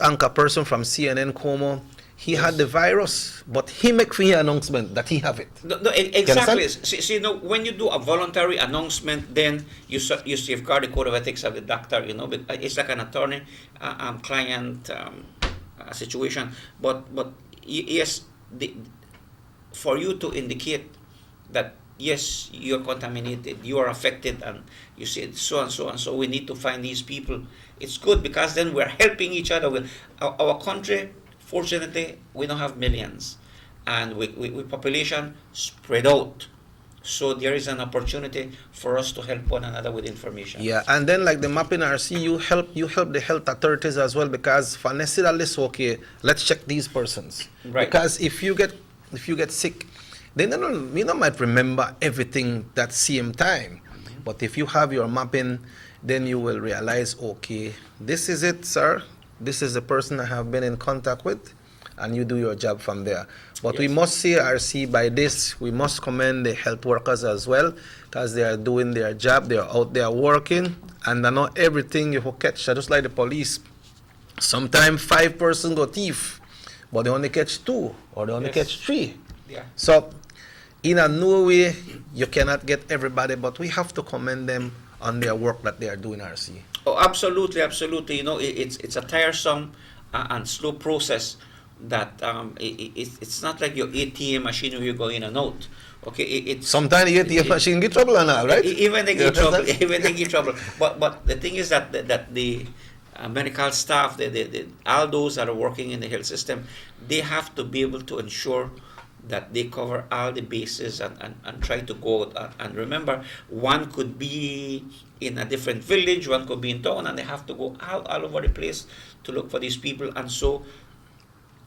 Speaker 2: anchor person from CNN Como, he had the virus, but he make free announcement that he have it.
Speaker 1: No, exactly. See, when you do a voluntary announcement, then you safeguard the code of ethics of the doctor. But it's like an attorney client situation. But yes, for you to indicate that yes, you're contaminated, you are affected, and you said so and so and so, we need to find these people. It's good because then we're helping each other. Our country, fortunately, we don't have millions, and we population spread out. So there is an opportunity for us to help one another with information.
Speaker 2: Yeah, and then like the mapping RC, you help the health authorities as well, because for necessarily okay, let's check these persons.
Speaker 1: Right.
Speaker 2: Because if you get sick, then you might remember everything that same time. But if you have your mapping, then you will realize, okay, this is it, sir. This is the person I have been in contact with, and you do your job from there. But we must say, RC, by this, we must commend the health workers as well, because they are doing their job. They are out there working, and not everything you will catch. Just like the police, sometimes 5 persons go thief, but they only catch 2, or they only catch 3.
Speaker 1: Yeah.
Speaker 2: So, in a no way, you cannot get everybody, but we have to commend them on their work that they are doing, RC.
Speaker 1: Oh, absolutely. It's a tiresome and slow process that it's not like your ATM machine where you go in and out. Okay,
Speaker 2: sometimes the ATM machine get trouble and all, right?
Speaker 1: Even they get trouble. Even they get trouble. But the thing is that the medical staff, all those that are working in the health system, they have to be able to ensure that they cover all the bases and try to go out. And remember, one could be in a different village, one could be in town, and they have to go all over the place to look for these people. And so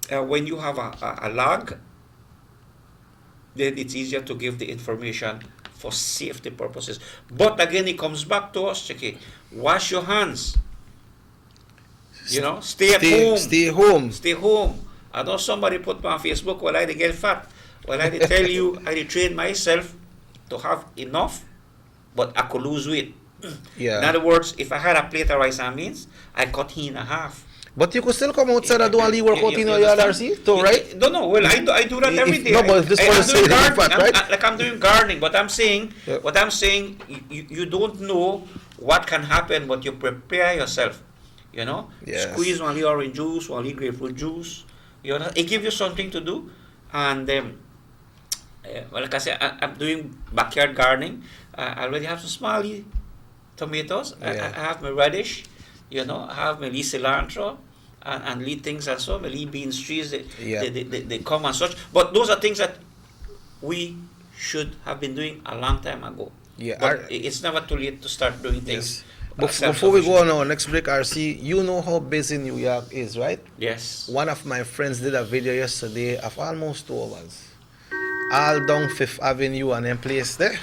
Speaker 1: when you have a log, then it's easier to give the information for safety purposes. But again, it comes back to us, Chicky. Wash your hands. Stay at home. Stay home. I know somebody put on Facebook, well, I get fat. Well, I tell you, I train myself to have enough, but I could lose weight.
Speaker 2: Yeah.
Speaker 1: In other words, if I had a plate of rice and beans, I cut in half.
Speaker 2: But you could still come outside and do a little workout in your yard, RC, too, right?
Speaker 1: No. Well, I do that every day.
Speaker 2: No, but this one is saying fat, right?
Speaker 1: Like I'm doing gardening, but I'm saying, you don't know what can happen, but you prepare yourself.
Speaker 2: Yes.
Speaker 1: Squeeze one orange juice, one grapefruit juice. It gives you something to do, and Well, kasi I'm doing backyard gardening. I already have some small tomatoes.
Speaker 2: Yeah.
Speaker 1: I have my radish, you know. I have my lee cilantro and lee things and so my lee beans trees. They come and such. But those are things that we should have been doing a long time ago.
Speaker 2: Yeah,
Speaker 1: But it's never too late to start doing things.
Speaker 2: Before we go on our next break, RC, you know how busy New York is, right?
Speaker 1: Yes.
Speaker 2: One of my friends did a video yesterday of almost 2 hours. All down Fifth Avenue and then place there.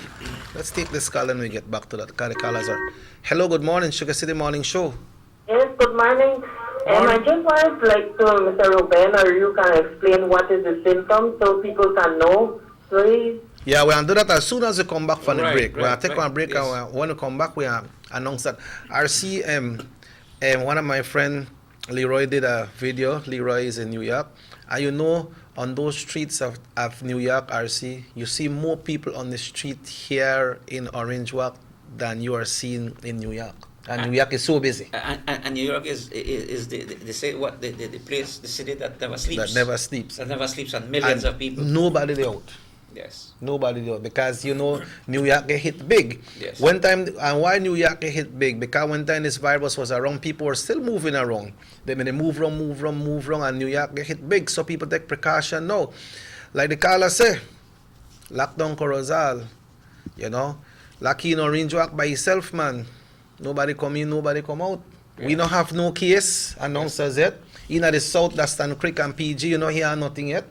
Speaker 2: Let's take this call and we get back to that. The callers are. Hello, good morning, Sugar City Morning Show.
Speaker 16: Yes, good morning. I just wanted like to Mr. Ruben, or you can explain what is the symptoms so people can know, please.
Speaker 2: Yeah, we'll do that as soon as we come back from the break. We'll take one break,
Speaker 1: yes.
Speaker 2: and when we come back, we announce that RC, one of my friend Leroy did a video. Leroy is in New York, and you know, on those streets of New York, RC, you see more people on the street here in Orange Walk than you are seeing in New York. And New York is so busy.
Speaker 1: And New York is they say what the place, the city that never sleeps.
Speaker 2: That never sleeps.
Speaker 1: That never sleeps, and millions of people.
Speaker 2: Nobody there out.
Speaker 1: Yes.
Speaker 2: Nobody there because you know New York get hit big.
Speaker 1: Yes.
Speaker 2: One time, and why New York get hit big? Because one time this virus was around, people were still moving around. They move around, and New York get hit big. So people take precaution now. Like the caller say, lockdown Corozal, you know, lucky in Orange Walk by yourself, man. Nobody come in, nobody come out. Yeah. We don't have no case announcers yet. In the south, that's Stan Creek and PG, you know, here nothing yet.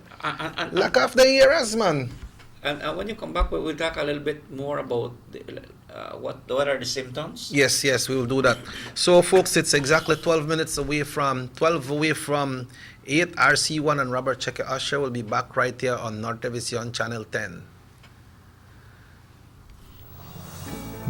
Speaker 2: Lock off the ears, man.
Speaker 1: And when you come back, we'll talk a little bit more about what are the symptoms.
Speaker 2: Yes, we will do that. So, folks, it's exactly 12 away from 8. RC1 and Robert Checker Usher will be back right here on Norte Vision Channel 10.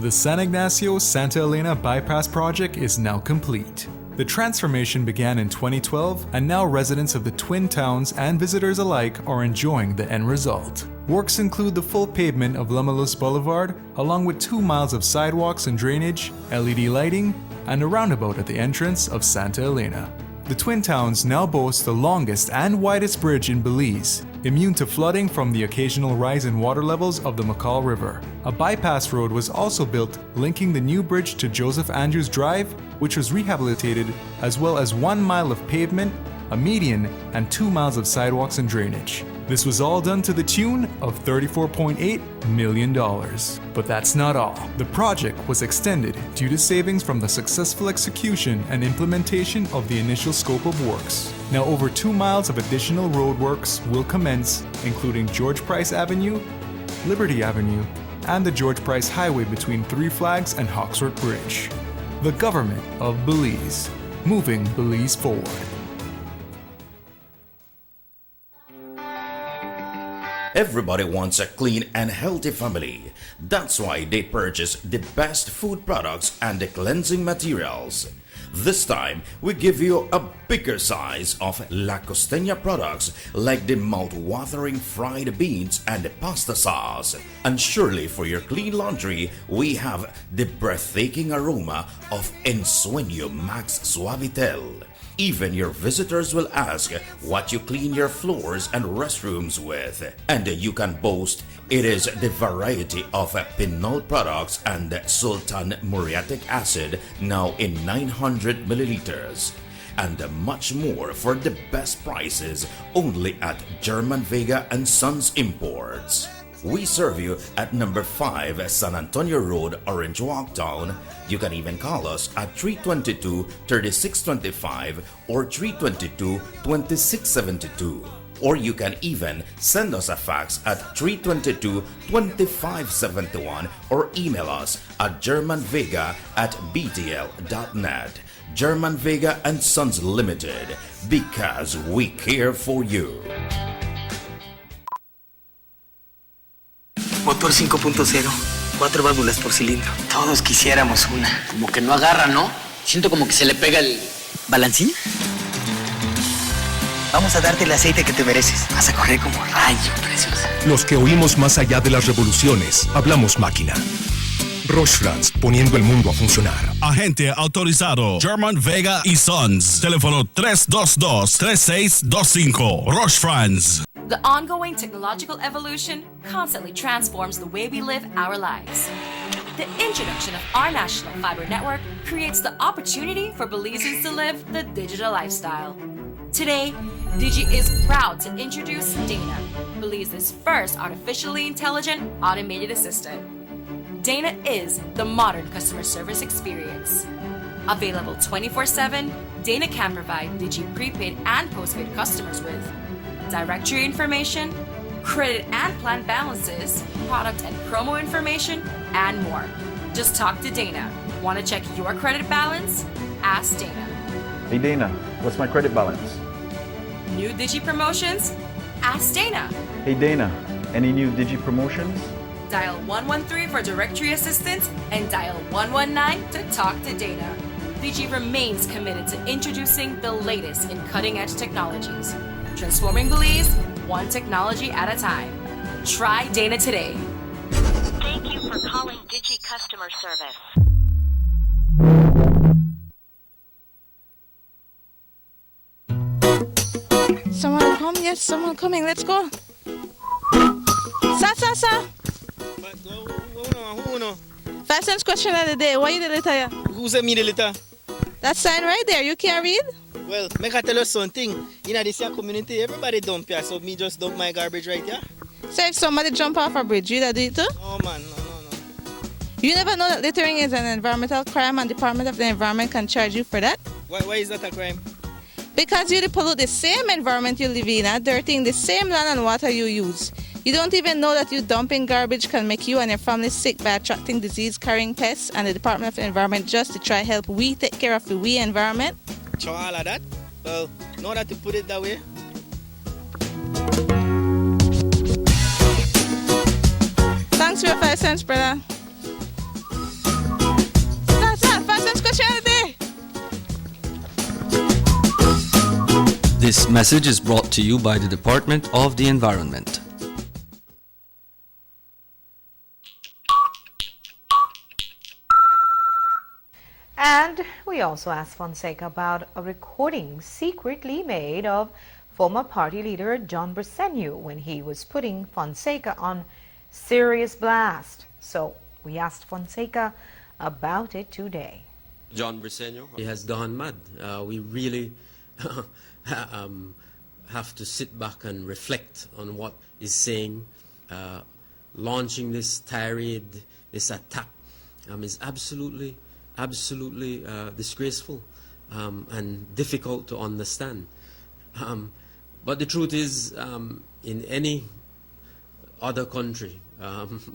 Speaker 4: The San Ignacio-Santa Elena Bypass project is now complete. The transformation began in 2012, and now residents of the Twin Towns and visitors alike are enjoying the end result. Works include the full pavement of Lamalus Boulevard, along with 2 miles of sidewalks and drainage, LED lighting, and a roundabout at the entrance of Santa Elena. The Twin Towns now boast the longest and widest bridge in Belize, immune to flooding from the occasional rise in water levels of the McCall River. A bypass road was also built linking the new bridge to Joseph Andrews Drive, which was rehabilitated, as well as 1 mile of pavement, a median, and 2 miles of sidewalks and drainage. This was all done to the tune of $34.8 million. But that's not all. The project was extended due to savings from the successful execution and implementation of the initial scope of works. Now over 2 miles of additional roadworks will commence, including George Price Avenue, Liberty Avenue, and the George Price Highway between Three Flags and Hawksworth Bridge. The government of Belize, moving Belize forward.
Speaker 17: Everybody wants a clean and healthy family. That's why they purchase the best food products and the cleansing materials. This time, we give you a bigger size of La Costeña products like the mouth-watering fried beans and the pasta sauce. And surely for your clean laundry, we have the breathtaking aroma of Ensueño Max Suavitel. Even your visitors will ask what you clean your floors and restrooms with. And you can boast it is the variety of Pinol products and Sultan muriatic acid now in 900 milliliters. And much more for the best prices only at German Vega and Sons Imports. We serve you at number 5 San Antonio Road, Orange Walk Town. You can even call us at 322-3625 or 322-2672. Or you can even send us a fax at 322-2571 or email us at germanvega@btl.net. German Vega and Sons Limited, because we care for you.
Speaker 18: Motor 5.0, 4 válvulas por cilindro. Todos quisiéramos una. Como que no agarra, ¿no? Siento como que se le pega el balancín. Vamos a darte el aceite que te mereces. Vas a correr como rayo, preciosa.
Speaker 19: Los que oímos más allá de las revoluciones, hablamos máquina. Roche-France, poniendo el mundo a funcionar.
Speaker 11: Agente autorizado German Vega y Sons. Teléfono 322-3625. Roche-France.
Speaker 20: The ongoing technological evolution constantly transforms the way we live our lives. The introduction of our national fiber network creates the opportunity for Belizeans to live the digital lifestyle. Today, Digi is proud to introduce Dana, Belize's first artificially intelligent automated assistant. Dana is the modern customer service experience. Available 24/7, Dana can provide Digi prepaid and postpaid customers with directory information, credit and plan balances, product and promo information, and more. Just talk to Dana. Want to check your credit balance? Ask Dana.
Speaker 21: Hey Dana, what's my credit balance?
Speaker 20: New Digi promotions? Ask Dana.
Speaker 21: Hey Dana, any new Digi promotions?
Speaker 20: Dial 113 for directory assistance and dial 119 to talk to Dana. Digi remains committed to introducing the latest in cutting-edge technologies, transforming Belize one technology at a time. Try Dana today.
Speaker 22: Thank you for calling Digi Customer Service.
Speaker 23: Someone come? Yes, someone coming. Let's go. Sa. Fastest question of the day. Why you the letter here?
Speaker 12: Who sent me the letter?
Speaker 23: That sign right there. You can't read?
Speaker 12: Well, make I tell you something. In this here community, everybody dump here, so me just dump my garbage right here.
Speaker 23: So if somebody jump off a bridge, you that do it too?
Speaker 12: No, man. No.
Speaker 23: You never know that littering is an environmental crime and Department of the Environment can charge you for that?
Speaker 12: Why is that a crime?
Speaker 23: Because you pollute the same environment you live in, dirtying the same land and water you use. You don't even know that you dumping garbage can make you and your family sick by attracting disease-carrying pests, and the Department of the Environment just to try help we take care of the environment.
Speaker 12: So all of that? Well, know that you put it that way.
Speaker 23: Thanks for your 5 cents, brother. That's 5 cents question of the day.
Speaker 24: This message is brought to you by the Department of the Environment.
Speaker 25: And we also asked Fonseca about a recording secretly made of former party leader John Briceño when he was putting Fonseca on serious blast. So we asked Fonseca about it today.
Speaker 26: John Briceño, he has gone mad. We really have to sit back and reflect on what he's saying. Launching this tirade, this attack is absolutely disgraceful and difficult to understand. But the truth is, in any other country,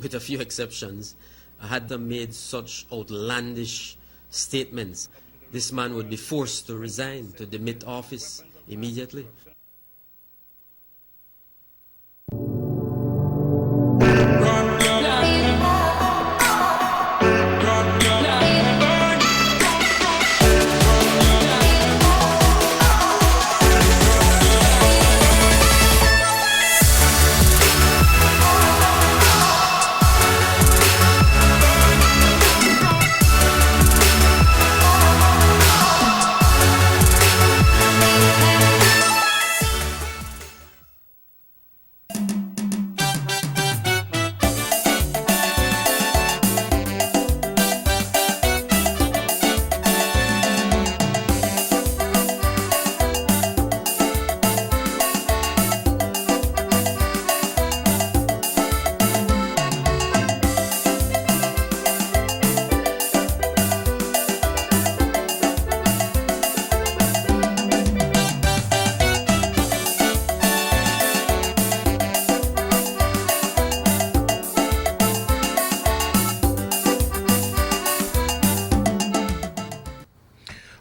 Speaker 26: with a few exceptions, had them made such outlandish statements, this man would be forced to resign, to demit office immediately.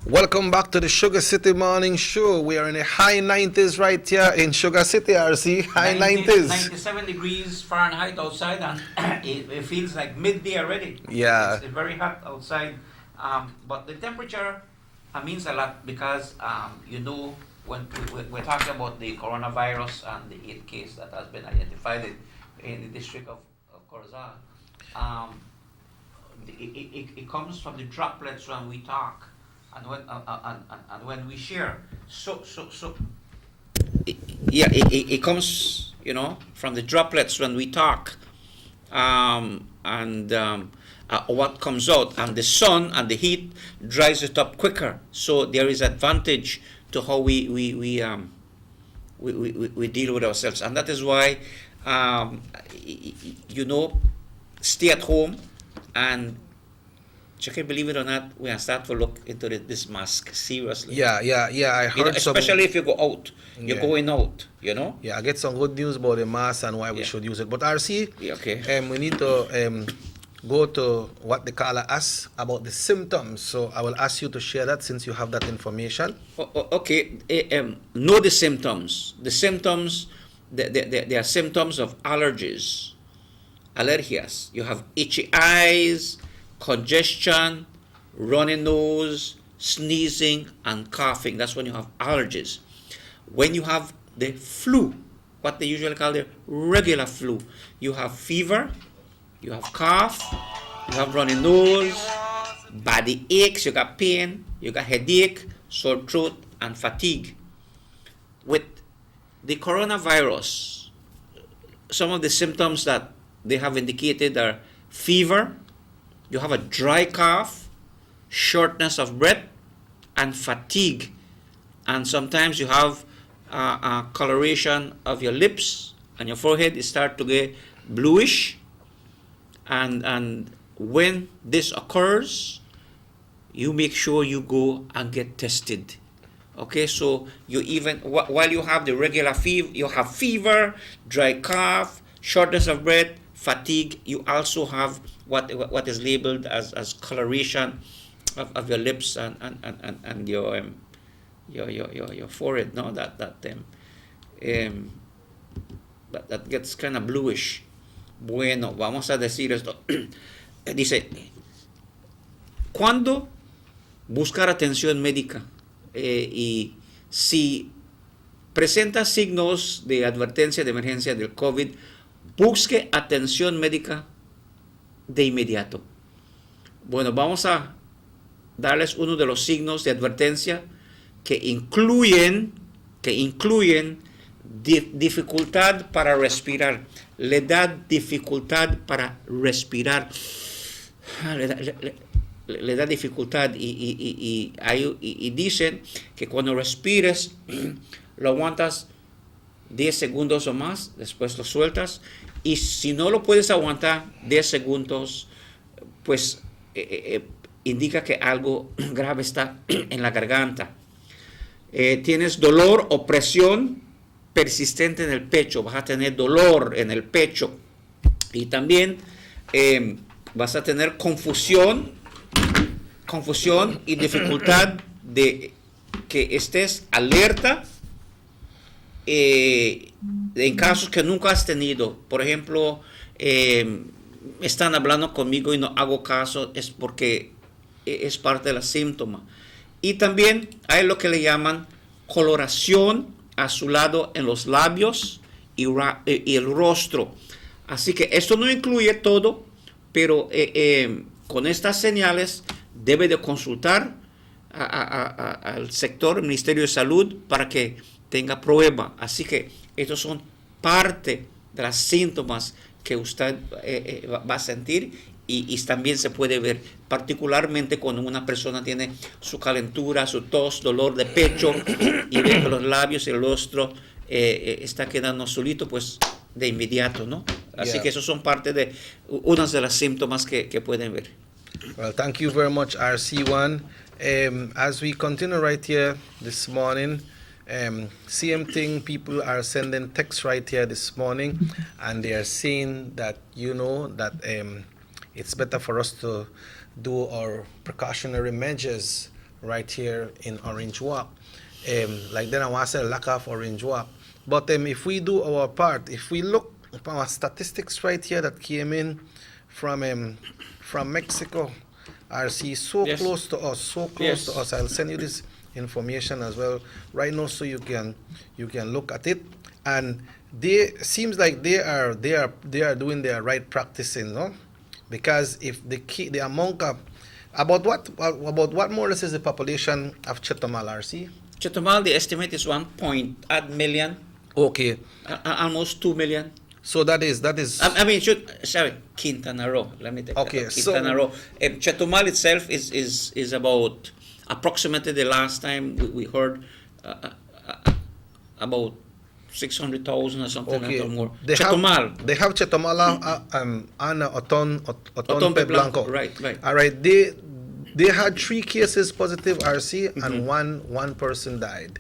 Speaker 2: Welcome back to the Sugar City Morning Show. We are in the high 90s right here in Sugar City, RC. High 90s.
Speaker 1: 97 degrees Fahrenheit outside, and it feels like midday already.
Speaker 2: Yeah.
Speaker 1: It's very hot outside. But the temperature means a lot because, when we're talking about the coronavirus and the 8th case that has been identified in the district of Corozal, it comes from the droplets when we talk. And when we share, so yeah, it comes, from the droplets when we talk, and what comes out, and the sun and the heat dries it up quicker. So there is advantage to how we deal with ourselves, and that is why, stay at home, and you can believe it or not, we are start to look into this mask seriously.
Speaker 2: Yeah. I heard
Speaker 1: especially if you go out, you're going out.
Speaker 2: Yeah, I get some good news about the mask and why we should use it. But RC, we need to go to what they call us about the symptoms. So I will ask you to share that since you have that information.
Speaker 1: Okay, know the symptoms. The symptoms, they are symptoms of allergies. You have itchy eyes, congestion, runny nose, sneezing, and coughing. That's when you have allergies. When you have the flu, what they usually call the regular flu, you have fever, you have cough, you have runny nose, body aches, you got pain, you got headache, sore throat, and fatigue. With the coronavirus, some of the symptoms that they have indicated are fever, you have a dry cough, shortness of breath, and fatigue. And sometimes you have coloration of your lips and your forehead. It starts to get bluish. And when this occurs, you make sure you go and get tested. Okay, so you even, while you have the regular fever, you have fever, dry cough, shortness of breath, fatigue, you also have what is labeled as coloration of your lips and your forehead. No, that gets kind of bluish. Bueno, vamos a decir esto. Dice, ¿cuándo buscar atención médica? Y si presenta signos de advertencia de emergencia del COVID, busque atención médica de inmediato. Bueno, vamos a darles uno de los signos de advertencia que incluyen dificultad para respirar. Le da dificultad para respirar. Le da dificultad y dicen que cuando respires lo aguantas 10 segundos o más, después lo sueltas, y si no lo puedes aguantar 10 segundos, pues indica que algo grave está en la garganta. Tienes dolor o presión persistente en el pecho, vas a tener dolor en el pecho, y también vas a tener confusión y dificultad de que estés alerta en casos que nunca has tenido. Por ejemplo, están hablando conmigo y no hago caso, es porque es parte de los síntomas. Y también hay lo que le llaman coloración azulado en los labios y el rostro. Así que esto no incluye todo, pero con estas señales debe de consultar al sector, el Ministerio de Salud, para que tenga prueba. Así que estos son parte de los síntomas que usted va a sentir, y también se puede ver, particularmente cuando una persona tiene su calentura, su tos, dolor de pecho, y ve que los labios y el rostro está quedando azulito, pues de inmediato, ¿no? Así que esos son parte de unas de las síntomas que pueden ver.
Speaker 2: Well, thank you very much, RC1. As we continue right here this morning, same thing, people are sending texts right here this morning, and they are saying that, that it's better for us to do our precautionary measures right here in Orange Walk. Like then I want to say lack of Orange Walk. But if we do our part, if we look at our statistics right here that came in from Mexico, RC, so close to us, to us. I'll send you this information as well right now, so you can look at it. And seems like they are doing their right practicing, no? Because if the amount of about what more or less is the population of Chetumal, RC?
Speaker 1: Chetumal, the estimate is 1 million
Speaker 2: Okay.
Speaker 1: Almost 2 million.
Speaker 2: So that is.
Speaker 1: I mean, Quintana Roo. Let me take
Speaker 2: Okay,
Speaker 1: that. Quintana Roo. Chetumal itself is about approximately the last time we heard about 600,000 or something
Speaker 2: Okay.
Speaker 1: or more.
Speaker 2: They
Speaker 1: Chetumal.
Speaker 2: They have Chetumal and Otonpe Blanco.
Speaker 1: Right.
Speaker 2: All right. They had 3 cases positive RC and one person died.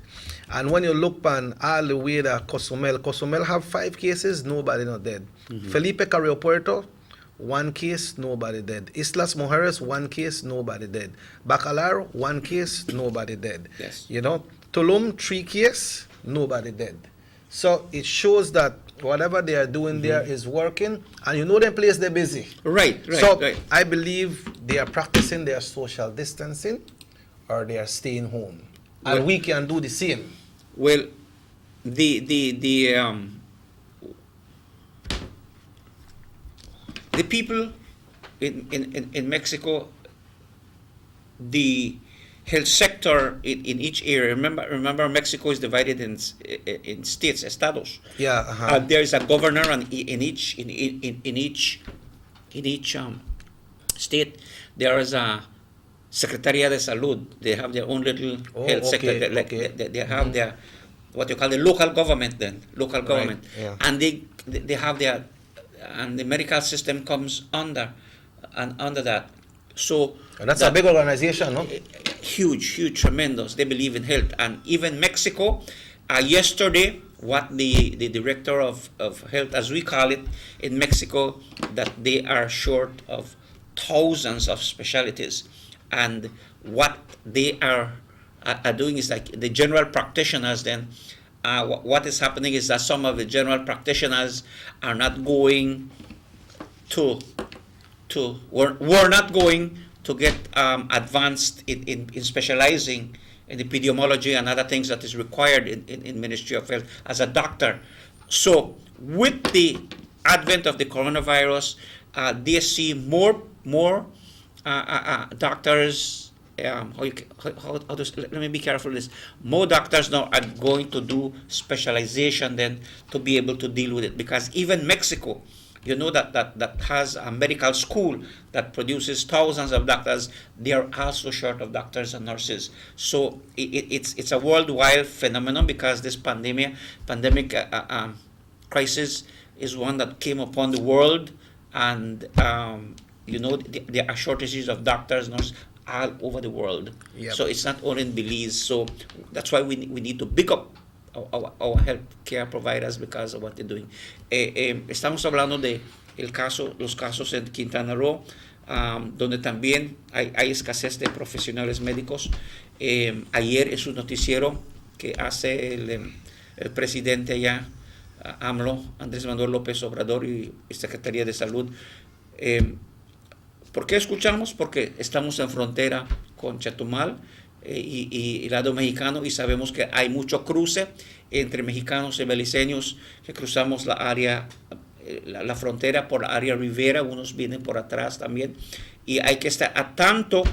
Speaker 2: And when you look on all the way to Cozumel have 5 cases, nobody not dead. Felipe Carrillo Puerto, 1 case, nobody dead. Islas Mujeres, 1 case, nobody dead. Bacalar, 1 case, nobody dead.
Speaker 1: Yes.
Speaker 2: You know, Tulum, 3 cases, nobody dead. So it shows that whatever they are doing there is working, and you know the place they're busy.
Speaker 1: Right.
Speaker 2: So I believe they are practicing their social distancing, or they are staying home, and
Speaker 1: Well-
Speaker 2: we can do the same.
Speaker 1: Well, the people in Mexico, the health sector in each area. Remember, Mexico is divided in states, estados.
Speaker 2: Yeah.
Speaker 1: There is a governor in each state. There is a Secretaría de Salud. They have their own little health sector. They have their what you call the local government. Local government,
Speaker 2: yeah.
Speaker 1: and they have their, and the medical system comes under that. So
Speaker 2: And that's a big organization, no?
Speaker 1: Huge, tremendous. They believe in health, and even Mexico. Yesterday, what the director of health, as we call it in Mexico, that they are short of thousands of specialties, and what they are doing is like the general practitioners. Then, what is happening is that some of the general practitioners are not going we're not going to get advanced in specializing in epidemiology and other things that is required in Ministry of Health as a doctor. So with the advent of the coronavirus, they see more doctors. Let me be careful with this. More doctors now are going to do specialization then to be able to deal with it, because even Mexico, you know, that has a medical school that produces thousands of doctors. They are also short of doctors and nurses. So it's a worldwide phenomenon, because this pandemic crisis is one that came upon the world, and you know, there are shortages of doctors, nurses all over the world.
Speaker 2: Yep.
Speaker 1: So it's not only in Belize. So that's why we need to pick up our healthcare providers because of what they're doing. Estamos hablando de los casos en Quintana Roo, donde también hay escasez de profesionales médicos. Ayer es un noticiero que hace el presidente allá, AMLO, Andrés Manuel López Obrador, y Secretaría de Salud. ¿Por qué escuchamos? Porque estamos en frontera con Chetumal y el lado mexicano, y sabemos que hay mucho cruce entre mexicanos y beliceños que cruzamos la frontera por la área Rivera. Unos vienen por atrás también, y hay que estar a tanto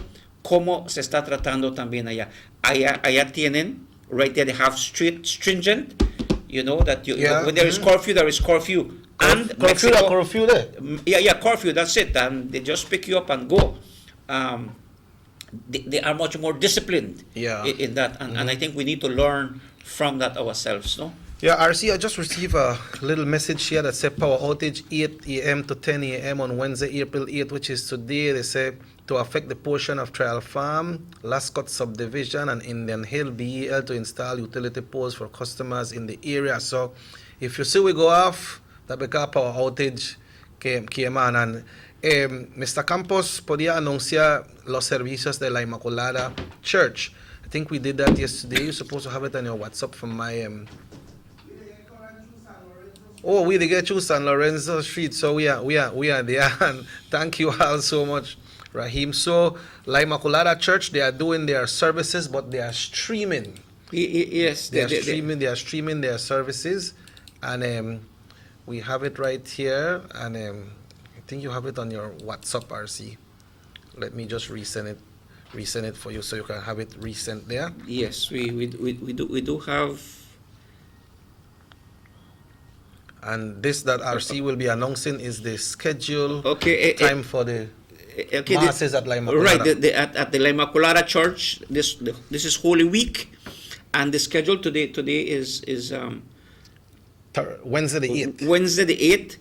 Speaker 1: cómo se está tratando también allá. Allá tienen, right there they have stringent, you know, that when there is curfew, there is curfew. And
Speaker 2: curfew there.
Speaker 1: Yeah, curfew, that's it. And they just pick you up and go. They are much more disciplined in that. And I think we need to learn from that ourselves, no?
Speaker 2: Yeah, RC, I just received a little message here that said power outage 8 a.m. to 10 a.m. on Wednesday, April 8th, which is today. They say to affect the portion of Trial Farm, Lascott Subdivision, and Indian Hill, BEL to install utility poles for customers in the area. So if you see we go off, that because power outage came on. And Mr. Campos podía anunciar los servicios de la Inmaculada Church. I think we did that yesterday. You're supposed to have it on your WhatsApp from my... Oh, we get you San Lorenzo Street, so we are there, and thank you all so much, Rahim. So, La Inmaculada Church, they are doing their services, but they are streaming.
Speaker 1: Yes,
Speaker 2: they are streaming their services, and we have it right here, and I think you have it on your WhatsApp, RC. Let me just resend it for you, so you can have it resent there.
Speaker 1: Yes, we do have.
Speaker 2: And this that RC will be announcing is the schedule
Speaker 1: Okay,
Speaker 2: time for the
Speaker 1: okay,
Speaker 2: masses at La Immaculada.
Speaker 1: Right, at the La Immaculada Church. This is Holy Week, and the schedule today is
Speaker 2: Wednesday the 8th.
Speaker 1: Wednesday the 8th,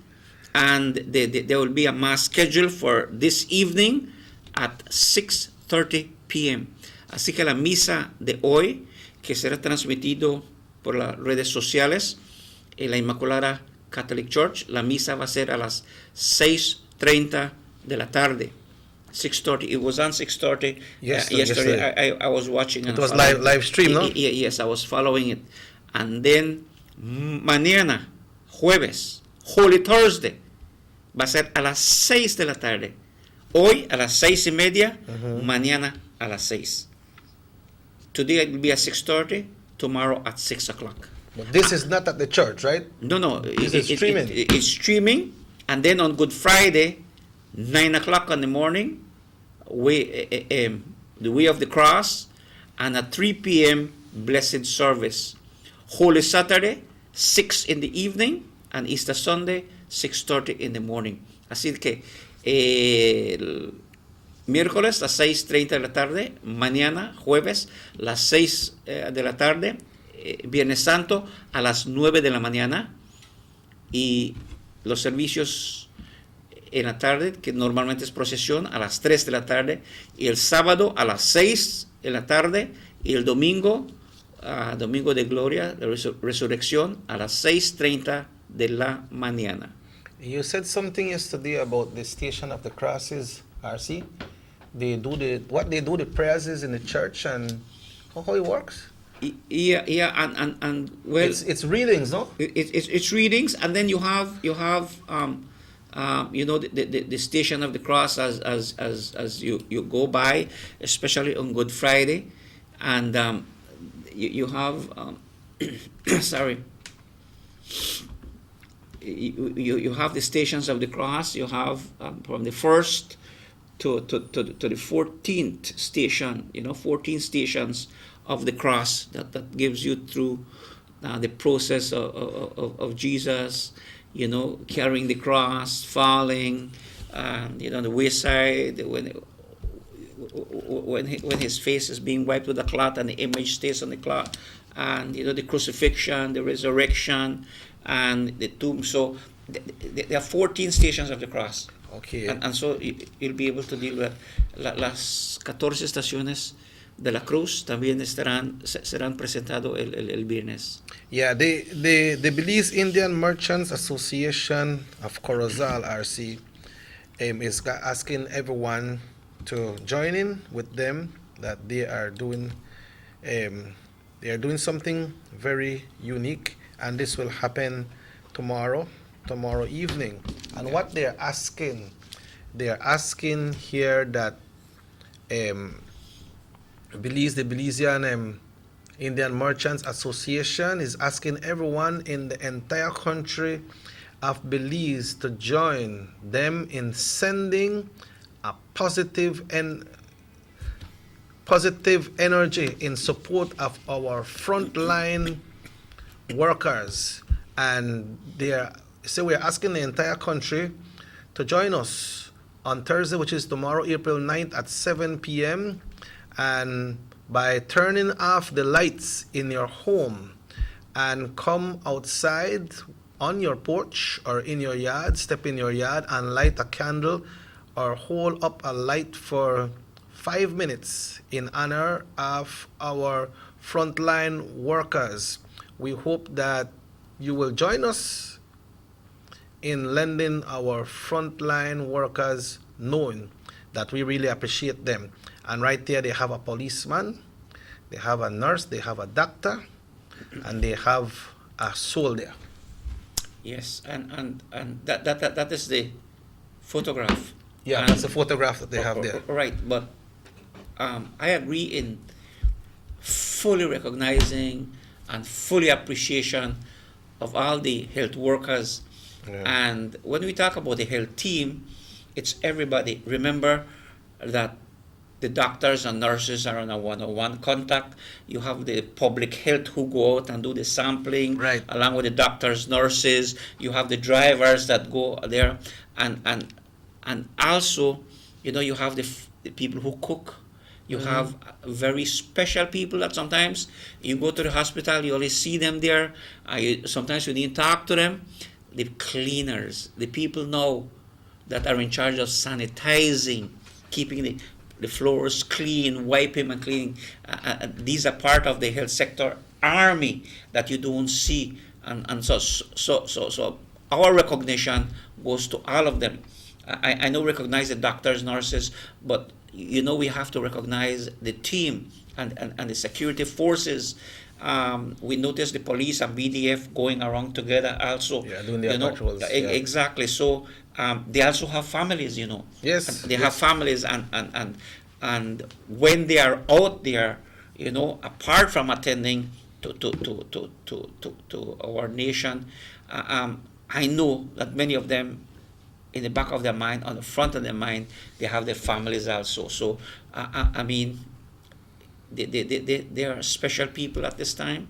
Speaker 1: and there will be a mass schedule for this evening at 6:30 p.m. Así que la misa de hoy, que será transmitido por las redes sociales en la Inmaculada Catholic Church, la misa va a ser a las 6:30 de la tarde. 6:30. It was on 6:30 yesterday. I was watching.
Speaker 2: It was live stream, no?
Speaker 1: Yes, I was following it. And then mañana, jueves, Holy Thursday, va a ser a las 6 de la tarde. Hoy a las 6:30, mañana a las 6. Today it will be at 6:30, tomorrow at 6 o'clock.
Speaker 2: But this is not at the church, right?
Speaker 1: No.
Speaker 2: It's streaming.
Speaker 1: It's streaming, and then on Good Friday, 9 o'clock in the morning, the Way of the Cross, and at 3 p.m. Blessed Service. Holy Saturday, 6 in the evening, and Easter Sunday, 6:30 in the morning. Así que el miércoles, las 6:30 de la tarde, mañana, jueves, las 6 de la tarde, Viernes Santo, a las 9 de la mañana, y los servicios en la tarde, que normalmente es procesión, a las 3 de la tarde, y el sábado a las 6 de la tarde, y el domingo, domingo de gloria, de resurrección, a las 6:30 de la mañana.
Speaker 2: You said something yesterday about the Station of the Crosses, RC. They do the prayers is in the church, and how it works?
Speaker 1: Yeah, and well,
Speaker 2: it's readings, no?
Speaker 1: It's readings, and then you have the Station of the Cross as you go by, especially on Good Friday, and you have sorry. You have the Stations of the Cross. You have from the 1st to the 14th station. 14 stations of the cross that gives you through the process of Jesus. Carrying the cross, falling, the wayside when his face is being wiped with a cloth and the image stays on the cloth, and the crucifixion, the resurrection, and the tomb. So there are 14 stations of the cross.
Speaker 2: Okay.
Speaker 1: And so you'll be able to deal with las 14 estaciones de la cruz. También serán presentado el viernes.
Speaker 2: Yeah, the Belize Indian Merchants Association of Corozal, RC, is asking everyone to join in with them, that they are doing something very unique, and this will happen tomorrow evening. And what they're asking here that the Belizean Indian Merchants Association is asking everyone in the entire country of Belize to join them in sending a positive energy in support of our frontline workers. And we're asking the entire country to join us on Thursday, which is tomorrow, April 9th at 7 p.m. and by turning off the lights in your home and come outside on your porch or in your yard, step in your yard and light a candle or hold up a light for 5 minutes in honor of our frontline workers. We hope that you will join us in lending our frontline workers knowing that we really appreciate them. And right there they have a policeman, they have a nurse, they have a doctor, and they have a soldier.
Speaker 1: Yes, and that is the photograph.
Speaker 2: Yeah, that's the photograph that they have there.
Speaker 1: Right, but I agree in fully recognizing and fully appreciation of all the health workers. Yeah. And when we talk about the health team, it's everybody. Remember that the doctors and nurses are on a one-on-one contact. You have the public health who go out and do the sampling,
Speaker 2: right,
Speaker 1: along with the doctors, nurses. You have the drivers that go there, and also, you know, you have the people who cook. You have very special people that sometimes you go to the hospital, you only see them there. Sometimes you need to talk to them. The cleaners, the people now that are in charge of sanitizing, keeping the floors clean, wiping and cleaning. These are part of the health sector army that you don't see. And so our recognition goes to all of them. I know recognize the doctors, nurses, but you know we have to recognize the team and the security forces. We noticed the police and BDF going around together also.
Speaker 2: Yeah, doing their patrols.
Speaker 1: Exactly. So they also have families, you know.
Speaker 2: Yes.
Speaker 1: They have families, and when they are out there, you know, apart from attending to our nation, I know that many of them, in the back of their mind, on the front of their mind, they have their families also. So, I mean, they are special people at this time,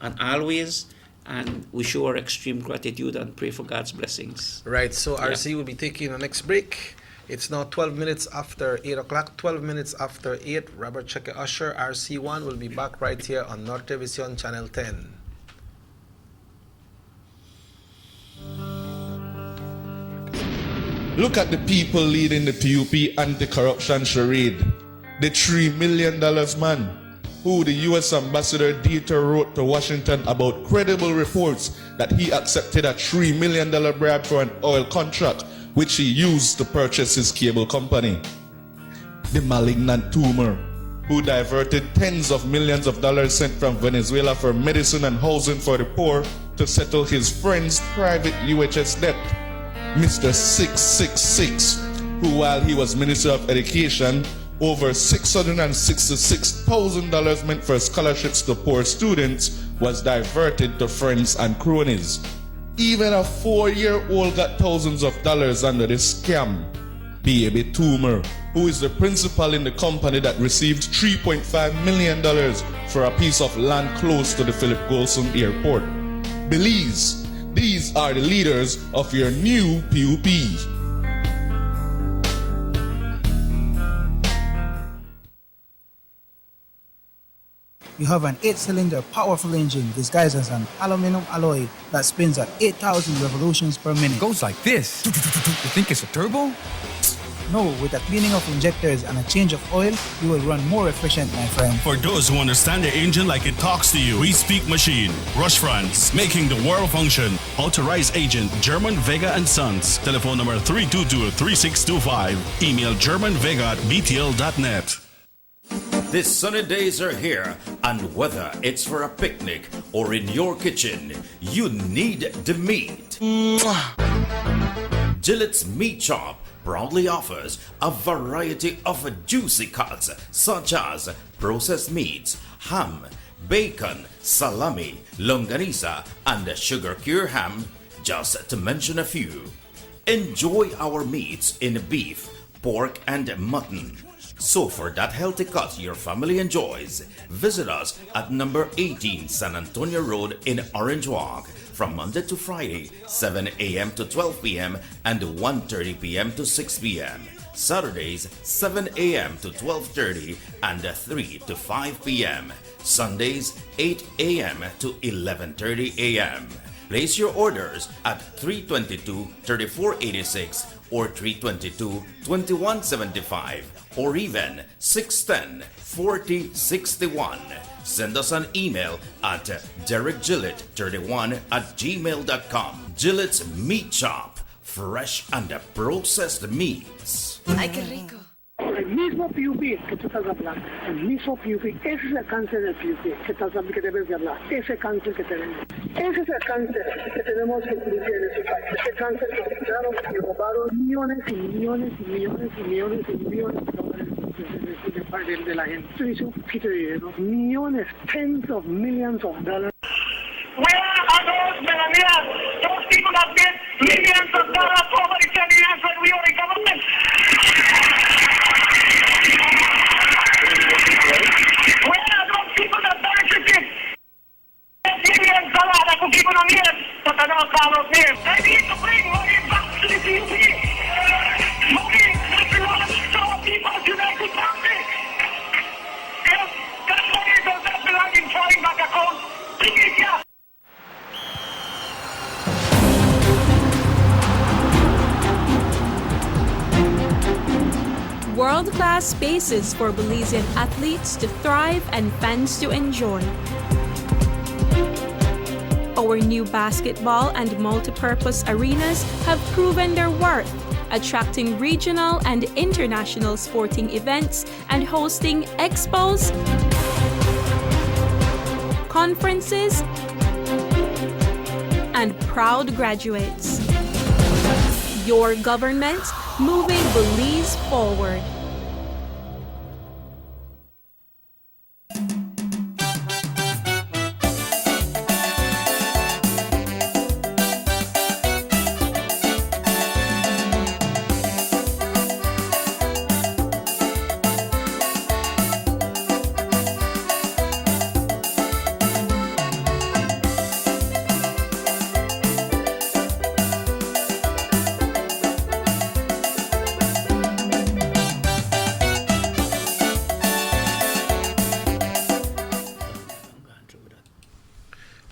Speaker 1: and always, and we show our extreme gratitude and pray for God's blessings.
Speaker 2: Right, so RC will be taking the next break. It's now 12 minutes after 8 o'clock, 12 minutes after 8. Robert Checker Usher, RC1, will be back right here on North Television Channel 10.
Speaker 3: Look at the people leading the PUP anti-corruption charade. The $3 million man, who the U.S. Ambassador Dieter wrote to Washington about credible reports that he accepted a $3 million bribe for an oil contract, which he used to purchase his cable company. The malignant tumor, who diverted tens of millions of dollars sent from Venezuela for medicine and housing for the poor to settle his friend's private UHS debt. Mr. 666, who while he was Minister of Education, over $666,000 meant for scholarships to poor students was diverted to friends and cronies. Even a 4-year-old got thousands of dollars under this scam. Baby Toomer, who is the principal in the company that received $3.5 million for a piece of land close to the Philip Golson Airport. Belize, these are the leaders of your new PUP.
Speaker 5: You have an 8-cylinder powerful engine disguised as an aluminum alloy that spins at 8,000 revolutions per minute.
Speaker 6: Goes like this. You think it's a turbo?
Speaker 5: No, with a cleaning of injectors and a change of oil, you will run more efficient, my friend.
Speaker 11: For those who understand the engine like it talks to you, we speak machine. Rush France, making the world function. Authorized agent, German Vega & Sons. Telephone number 322-3625. Email germanvega@btl.net.
Speaker 17: These sunny days are here, and whether it's for a picnic or in your kitchen, you need the meat. Gillette's Meat Shop proudly offers a variety of juicy cuts such as processed meats, ham, bacon, salami, longanisa, and sugar cure ham, just to mention a few. Enjoy our meats in beef, pork, and mutton. So for that healthy cut your family enjoys, visit us at number 18 San Antonio Road in Orange Walk from Monday to Friday, 7 a.m. to 12 p.m. and 1:30 p.m. to 6 p.m. Saturdays, 7 a.m. to 12:30 and 3 to 5 p.m. Sundays, 8 a.m. to 11:30 a.m. Place your orders at 322-3486 or 322-2175 or even 610-4061. Send us an email at derekgillett31@gmail.com. Gillette's Meat Shop, fresh and processed meats.
Speaker 20: Ay, qué rico.
Speaker 7: El mismo PUP que tú estás hablando, el mismo PUP, ese es el cáncer del PUP que estás hablando, que debes de hablar, ese cáncer que tenemos. Ese es el cáncer que tenemos que cumplir en este país. Ese cáncer que quitaron y robaron millones y millones y millones y millones y millones de dólares de la gente. Esto dice un poquito de dinero. Millones, tens of millions of dollars.
Speaker 15: Where are those millionaires? Those people that get millions of dollars over the 10 years when we were in government.
Speaker 8: world-class spaces for Belizean athletes to thrive and fans to enjoy. Our new basketball and multipurpose arenas have proven their worth, attracting regional and international sporting events and hosting expos, conferences, and proud graduates. Your government moving Belize forward.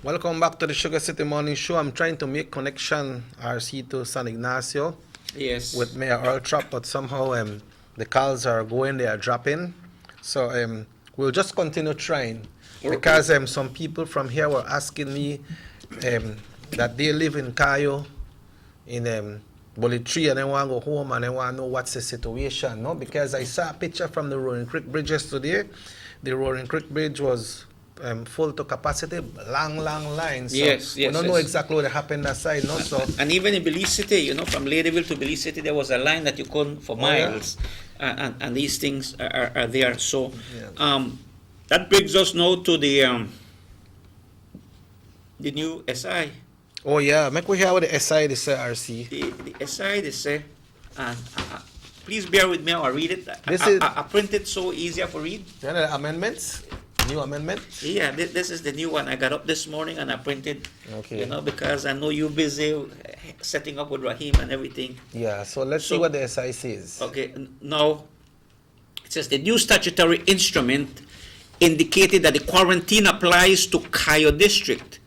Speaker 2: Welcome back to the Sugar City Morning Show. I'm trying to make connection, RC, to San Ignacio.
Speaker 1: Yes.
Speaker 2: With Mayor Earl Trapp, but somehow the calls are going, they are dropping. So we'll just continue trying. Because some people from here were asking me that they live in Cayo, in Bully Tree, and they want to go home and they want to know what's the situation. No? Because I saw a picture from the Roaring Creek Bridge yesterday. The Roaring Creek Bridge was full to capacity, long lines. So
Speaker 1: yes.
Speaker 2: we don't know exactly what happened that side, no. So
Speaker 1: and even in Belize City, from Ladyville to Belize City, there was a line that you couldn't for miles, and these things are there. So that brings us now to the new SI.
Speaker 2: Oh yeah, make we hear what the SI they say, RC.
Speaker 1: The SI they say, and please bear with me. I'll read it. I print it so easier for read.
Speaker 2: The amendments. New amendment?
Speaker 1: Yeah, this is the new one I got up this morning and I printed. Okay. Because I know you're busy setting up with Rahim and everything.
Speaker 2: Yeah, so let's see what the SI says.
Speaker 1: Okay, now it says the new statutory instrument indicated that the quarantine applies to Cayo District.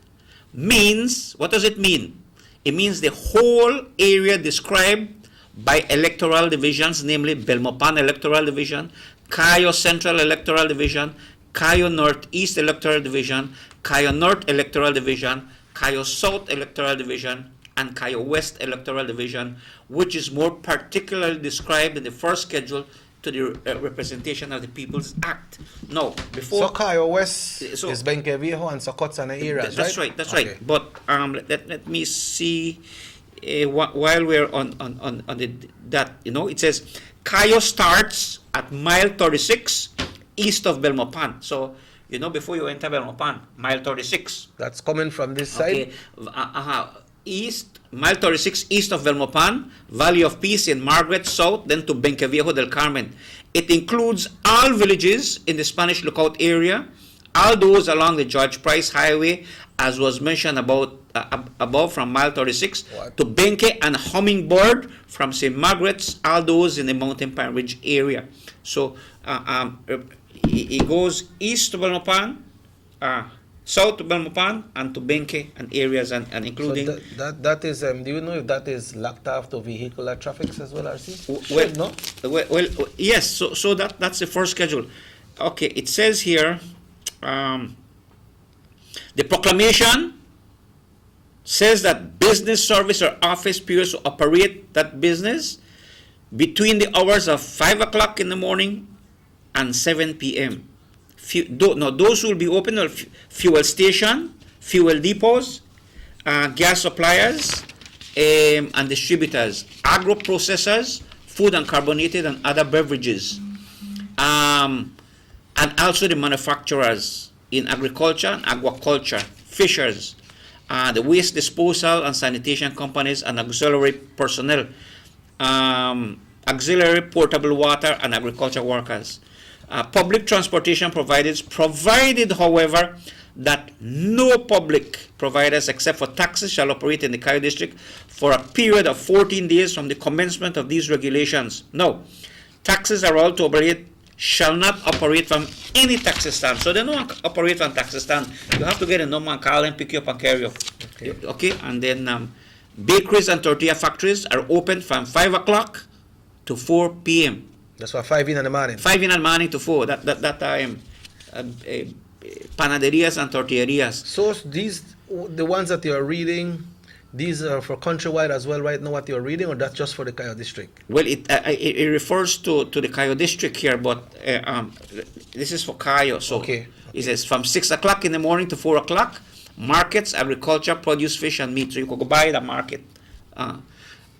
Speaker 1: Means, what does it mean? It means the whole area described by electoral divisions, namely Belmopan Electoral Division, Cayo Central Electoral Division, Cayo Northeast Electoral Division, Cayo North Electoral Division, Cayo South Electoral Division, and Cayo West Electoral Division, which is more particularly described in the first schedule to the Representation of the People's Act. Now, before...
Speaker 2: So Cayo West is Benque Viejo and Socots and the areas,
Speaker 1: that's right? That's right. But let me see, while we're on that, it says, Cayo starts at mile 36, east of Belmopan. So, before you enter Belmopan, mile 36.
Speaker 2: That's coming from this side?
Speaker 1: East, mile 36 east of Belmopan, Valley of Peace in Margaret South, then to Benque Viejo del Carmen. It includes all villages in the Spanish Lookout area, all those along the George Price Highway, as was mentioned above from mile 36, to Benque and Hummingbird from St. Margaret's, all those in the Mountain Pine Ridge area. So, it goes east to Belmopan, south to Belmopan, and to Benque and areas, and including...
Speaker 2: So that is, do you know if that is locked off to vehicular traffic as well, RC?
Speaker 1: Well, yes, so that's the first schedule. Okay, it says here, the proclamation says that business, service, or office periods to operate that business between the hours of 5 o'clock in the morning and 7 p.m. Those will be open are fuel station, fuel depots, gas suppliers, and distributors, agro processors, food and carbonated and other beverages, and also the manufacturers in agriculture and aquaculture, fishers, the waste disposal and sanitation companies and auxiliary personnel, auxiliary portable water and agriculture workers. Public transportation provided, however, that no public providers except for taxis shall operate in the Cayo District for a period of 14 days from the commencement of these regulations. No, taxis are all to operate, shall not operate from any taxi stand. So they don't operate from taxi stand. You have to get a number and call and pick you up and carry you. Okay, and then bakeries and tortilla factories are open from 5 o'clock to 4 p.m.
Speaker 2: That's why 5 in the morning.
Speaker 1: 5 in the morning to 4. That time, panaderias and tortillerias.
Speaker 2: So these, the ones that you're reading, these are for countrywide as well right now, what you're reading, or that's just for the Cayo district?
Speaker 1: Well, it refers to the Cayo district here, but this is for Cayo. So
Speaker 2: Okay.
Speaker 1: It says from 6 o'clock in the morning to 4 o'clock, markets, agriculture, produce, fish, and meat. So you could go buy the market.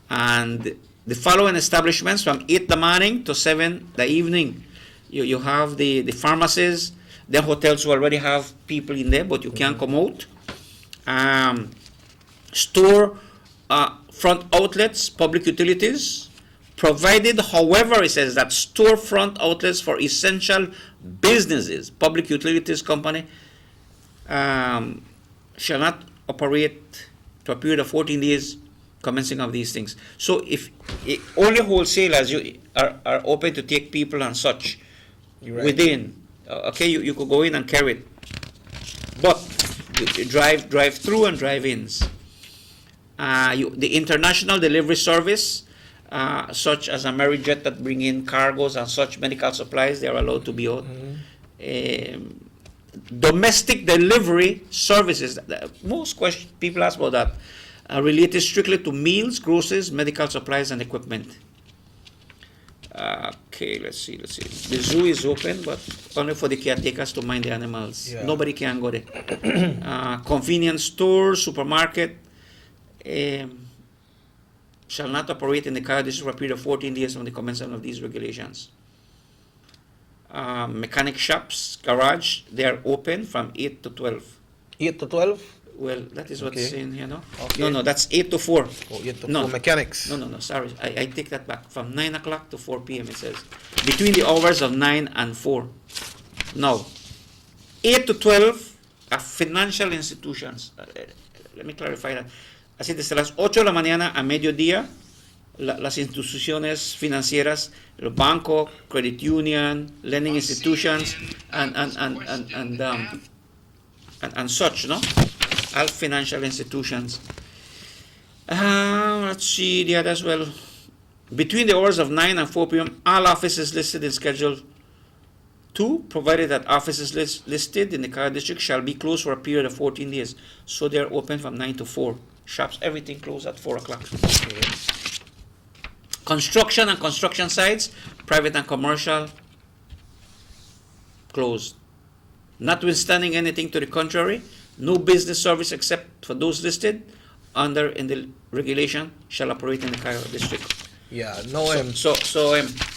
Speaker 1: And the following establishments from 8 the morning to 7 the evening. You have the pharmacies, the hotels who already have people in there, but you can't come out. Store front outlets, public utilities, provided, however, it says that store front outlets for essential businesses, public utilities company, shall not operate to a period of 14 days commencing of these things. So if only wholesalers are open to take people and such within, okay, you could go in and carry it. But you drive through and drive-ins. The international delivery service, such as Amerijet that bring in cargoes and such medical supplies, they are allowed to be out. Domestic delivery services, most people ask about that, are related strictly to meals, groceries, medical supplies, and equipment. Okay, let's see. The zoo is open, but only for the caretakers to mind the animals.
Speaker 2: Yeah.
Speaker 1: Nobody can go there. Convenience stores, supermarket, shall not operate in the Cayo district for a period of 14 days from the commencement of these regulations. Mechanic shops, garage, they are open from 8 to 12.
Speaker 2: 8 to 12?
Speaker 1: Well, that is what's
Speaker 2: Okay.
Speaker 1: in here, no?
Speaker 2: Okay.
Speaker 1: No, that's 8 to 4.
Speaker 2: Oh, 8 to
Speaker 1: No.
Speaker 2: 4 mechanics.
Speaker 1: No, sorry. I take that back. From 9 o'clock to 4 p.m. it says. Between the hours of 9 and 4. Now, 8 to 12 are financial institutions. Let me clarify that. Así desde las 8 de la mañana a mediodía, las instituciones financieras, los bancos, credit union, lending institutions, and such, no? All financial institutions. Let's see the other as well. Between the hours of 9 and 4 p.m., all offices listed in Schedule 2, provided that offices listed in the Cayo district shall be closed for a period of 14 days. So they're open from 9 to 4. Shops, everything closed at 4 o'clock. Construction and construction sites, private and commercial, closed. Notwithstanding anything to the contrary, no business service except for those listed in the regulation shall operate in the Cayo district.
Speaker 2: Yeah, no.
Speaker 1: So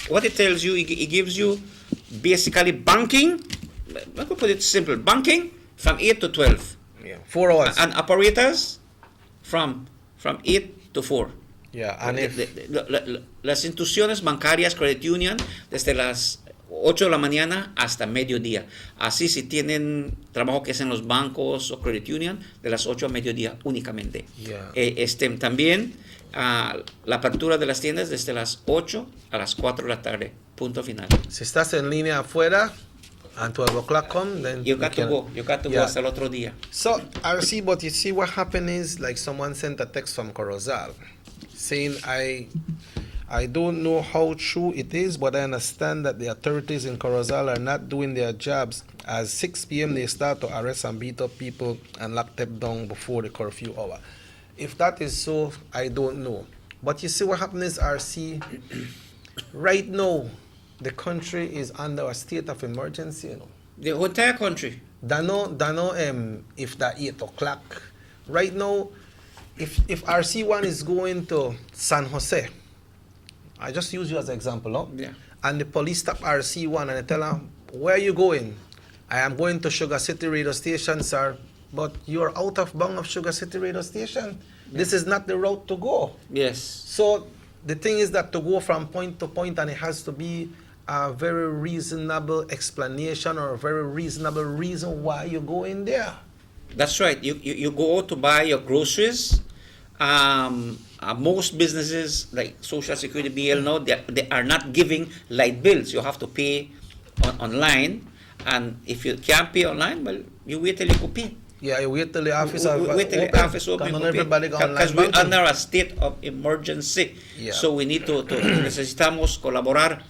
Speaker 1: what it tells you, it gives you basically banking. Let me put it simple: banking from 8 to 12.
Speaker 2: Yeah, 4 hours.
Speaker 1: And operators from 8 to 4.
Speaker 2: Yeah, and if
Speaker 1: las instituciones bancarias, credit union, desde las 8 de la mañana hasta mediodía. Así si tienen trabajo que es en los bancos o credit union, de las 8 a mediodía únicamente.
Speaker 2: Yeah.
Speaker 1: También la apertura de las tiendas desde las 8 a las 4 de la tarde. Punto final.
Speaker 2: si estás en línea afuera and 12 o'clock come, then
Speaker 1: You got to
Speaker 2: can-
Speaker 1: go. You got to go
Speaker 2: Yeah.
Speaker 1: hasta el otro día.
Speaker 2: So, RC, but you see what happened is, like someone sent a text from Corozal saying, I don't know how true it is, but I understand that the authorities in Corozal are not doing their jobs. As 6 p.m. they start to arrest and beat up people and lock them down before the curfew hour. If that is so, I don't know. But you see what happened is, RC, right now, the country is under a state of emergency, you know.
Speaker 1: The entire country.
Speaker 2: Dano, if that 8 o'clock. Right now, if RC1 is going to San Jose, I just use you as an example, no?
Speaker 1: Yeah.
Speaker 2: And the police stop RC1 and they tell him, where are you going? I am going to Sugar City radio station, sir. But you're out of bounds of Sugar City radio station. This is not the route to go.
Speaker 1: Yes.
Speaker 2: So the thing is that to go from point to point, and it has to be a very reasonable explanation or a very reasonable reason why you're going there.
Speaker 1: That's right. You go out to buy your groceries. Most businesses like Social Security BL now, they are not giving light bills. You have to pay online, and if you can't pay online, well, you wait till you go pay.
Speaker 2: Yeah, you wait till the office
Speaker 1: Wait till the office open.
Speaker 2: Not everybody go online
Speaker 1: Because we're
Speaker 2: banking.
Speaker 1: under a state of emergency.
Speaker 2: Yeah.
Speaker 1: So we need to necesitamos colaborar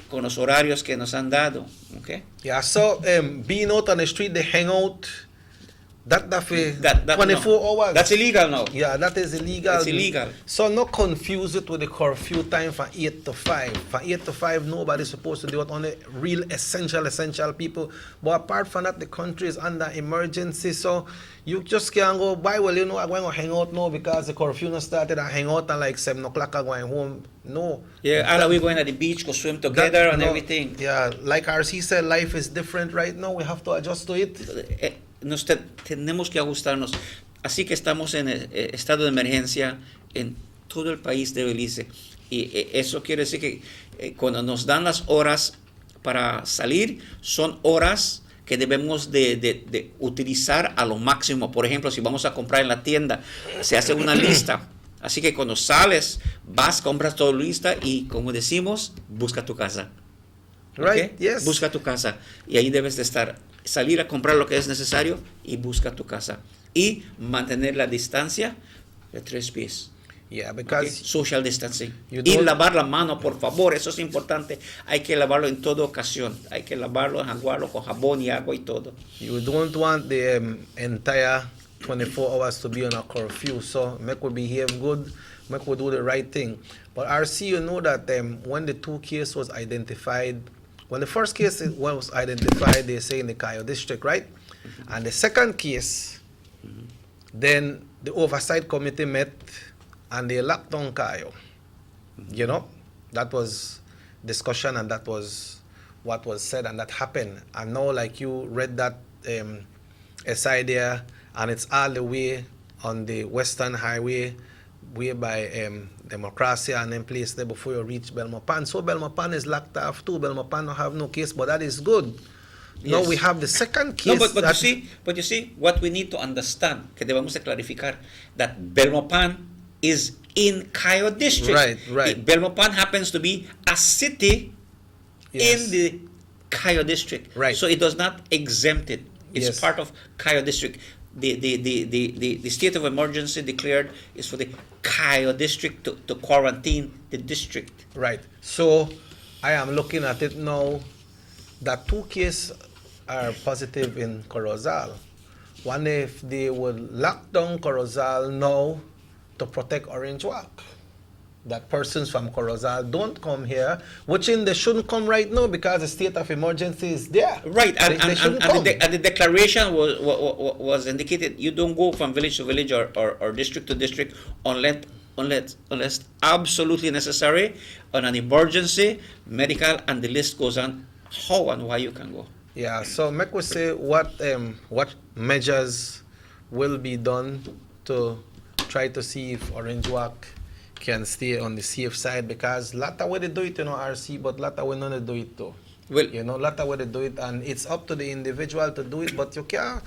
Speaker 1: con los horarios que nos han dado. Okay?
Speaker 2: Yeah, so being out on the street, they hang out. That 24
Speaker 1: no.
Speaker 2: hours.
Speaker 1: That's illegal now.
Speaker 2: Yeah, that is illegal.
Speaker 1: It's illegal.
Speaker 2: So not confuse it with the curfew time from 8 to 5. From 8 to 5, nobody's supposed to do it. Only real essential people. But apart from that, the country is under emergency. So you just can't go, why? Well, I'm going to hang out now because the curfew not started. I hang out at like 7 o'clock, I'm going home. No.
Speaker 1: Yeah, are we going to the beach, go swim together and everything?
Speaker 2: Yeah, like RC said, life is different right now. We have to adjust to it.
Speaker 1: Tenemos que ajustarnos. Así que estamos en estado de emergencia en todo el país de Belice. Y eso quiere decir que cuando nos dan las horas para salir, son horas que debemos de utilizar a lo máximo. Por ejemplo, si vamos a comprar en la tienda, se hace una lista. Así que cuando sales, vas, compras todo lista y, como decimos, busca tu casa.
Speaker 2: Right,
Speaker 1: ¿Okay? Yes. Busca tu casa. Y ahí debes de estar. Salir a comprar lo que es necesario y busca tu casa. Y mantener la distancia de 3 pies.
Speaker 2: Yeah, because
Speaker 1: okay? Social distancing. Y lavar la mano, por favor, eso es importante. Hay que lavarlo en toda ocasión. Hay que lavarlo, enjuagarlo con jabón y agua y todo.
Speaker 2: You don't want the entire 24 hours to be on a curfew, so make we behave good, make we do the right thing. But RC, you know that when the 2 cases was identified, when the first case was identified, they say in the Cayo district, right? Mm-hmm. And the second case, then the oversight committee met and they locked down Cayo. Mm-hmm. You know, that was discussion and that was what was said and that happened. And now, like you read that SI there, and it's all the way on the Western Highway, way by Democracy and then place there before you reach Belmopan. So Belmopan is locked off too. Belmopan don't have no case, but that is good. Yes. Now we have the second case.
Speaker 1: No, but you see, what we need to understand, que debemos de clarificar, that Belmopan is in Cayo district.
Speaker 2: Right.
Speaker 1: Belmopan happens to be a city in the Cayo district.
Speaker 2: Right.
Speaker 1: So it does not exempt it. It's part of Cayo district. The state of emergency declared is for the Cayo district to quarantine the district.
Speaker 2: Right. So I am looking at it now that 2 cases are positive in Corozal. One, if they would lock down Corozal now to protect Orange Walk. That persons from Corozal don't come here, which they shouldn't come right now because the state of emergency is there.
Speaker 1: Right, and the declaration was indicated you don't go from village to village or district to district unless absolutely necessary, on an emergency, medical, and the list goes on how and why you can go.
Speaker 2: Yeah, so make we say what measures will be done to try to see if Orange Walk can stay on the safe side, because lot of way they do it, RC, but lot of way none do it too.
Speaker 1: Well,
Speaker 2: lot of way they do it, and it's up to the individual to do it, but you can't.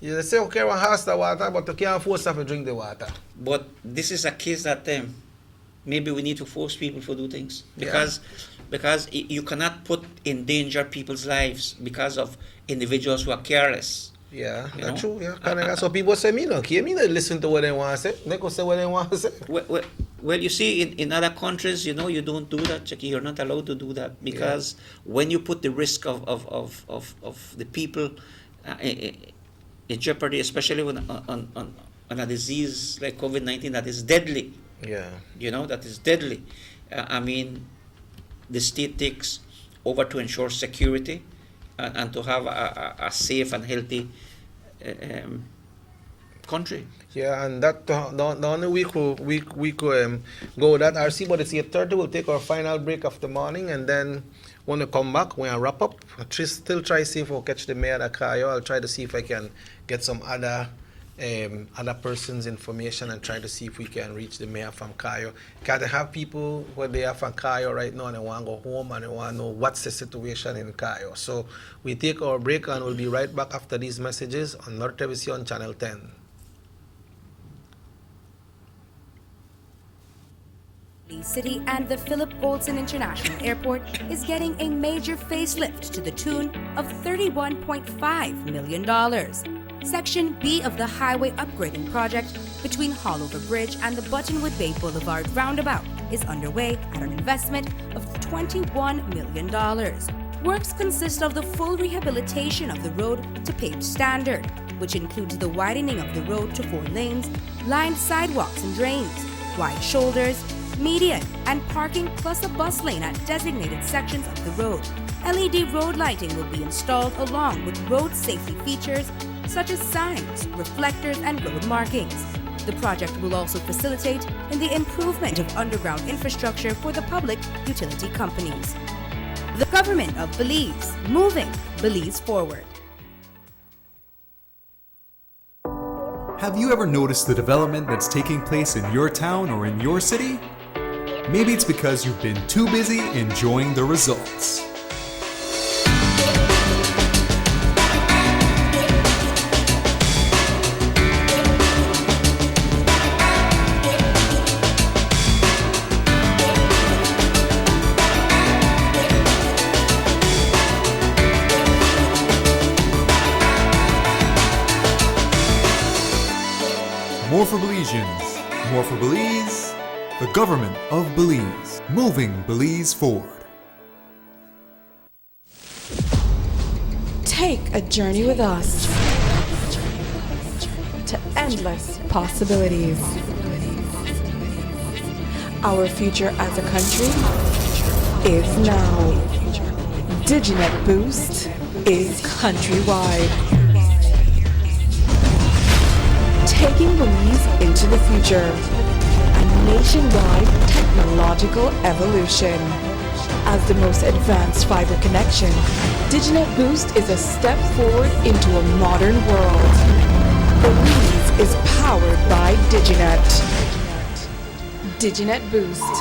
Speaker 2: You say, okay, one has the water, but you can't force them to drink the water.
Speaker 1: But this is a case that maybe we need to force people to do things, because you cannot put in danger people's lives because of individuals who are careless.
Speaker 2: Yeah, that's true. Yeah, so people say, me no listen to what they want to say. They go say what they want to say.
Speaker 1: Well, you see, in other countries, you don't do that, Jackie. You're not allowed to do that because when you put the risk of the people in jeopardy, especially when on a disease like COVID-19 that is deadly.
Speaker 2: Yeah.
Speaker 1: That is deadly. I mean, the state takes over to ensure security and to have a safe and healthy country.
Speaker 2: Yeah, and that the only we could go that RC, but it's 8:30. We'll take our final break of the morning, and then when we come back, we'll wrap up. I'll still try to see if we'll catch the mayor at Cayo. I'll try to see if I can get some other person's information and try to see if we can reach the mayor from Cayo. Because I have people where they are from Cayo right now and they want to go home and they want to know what's the situation in Cayo. So we take our break and we'll be right back after these messages on North Television Channel 10.
Speaker 4: City and the Philip Goldson International Airport is getting a major facelift to the tune of $31.5 million. Section B of the highway upgrading project between Haulover Bridge and the Buttonwood Bay Boulevard roundabout is underway at an investment of $21 million. Works consist of the full rehabilitation of the road to paved standard, which includes the widening of the road to 4 lanes, lined sidewalks and drains, wide shoulders, median, and parking, plus a bus lane at designated sections of the road. LED road lighting will be installed along with road safety features such as signs, reflectors, and road markings. The project will also facilitate in the improvement of underground infrastructure for the public utility companies. The government of Belize, moving Belize forward.
Speaker 9: Have you ever noticed the development that's taking place in your town or in your city? Maybe it's because you've been too busy enjoying the results. More for Belizeans, more for Belize, the government of Belize, moving Belize forward.
Speaker 10: Take a journey with us to endless possibilities. Our future as a country is now. DigiNet Boost is countrywide. Taking Belize into the future, a nationwide technological evolution. As the most advanced fiber connection, DigiNet Boost is a step forward into a modern world. Belize is powered by DigiNet. DigiNet Boost,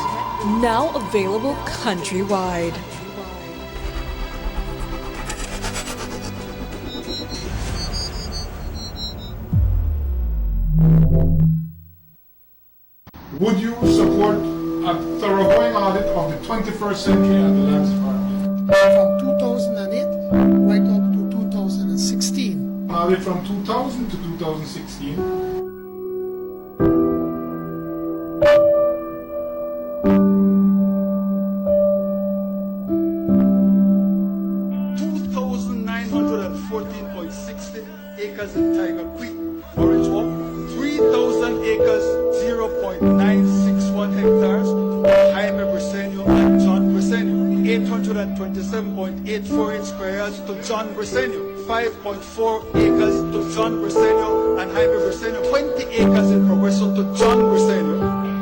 Speaker 10: now available countrywide.
Speaker 13: Would you support a thoroughgoing audit of the 21st century at the Lands Department?
Speaker 14: From 2008 right up to 2016.
Speaker 13: Audit from 2000 to 2016.
Speaker 16: acres in Tiger Creek, Orange Walk, 3,000 acres, 0.961 hectares, Jaime Briceño and John Briceño, 827.848 square yards to John Briceño, 5.4 acres to John Briceño and Jaime Briceño, 20 acres in Progreso to John Briceño,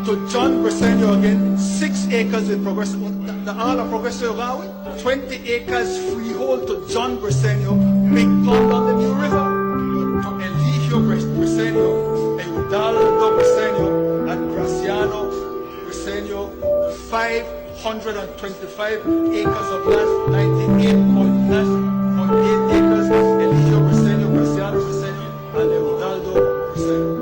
Speaker 16: to John Briceño again, 6 acres in Progreso, the all of Progreso Gawi, 20 acres freehold to John Briceño, Big Pond on the New River, to Eligio Briceño, Eudaldo Briceño, and Graciano Briceño, 525 acres of land, 98.8 acres, Eligio Briceño, Graciano Briceño, and Eudaldo Briceño.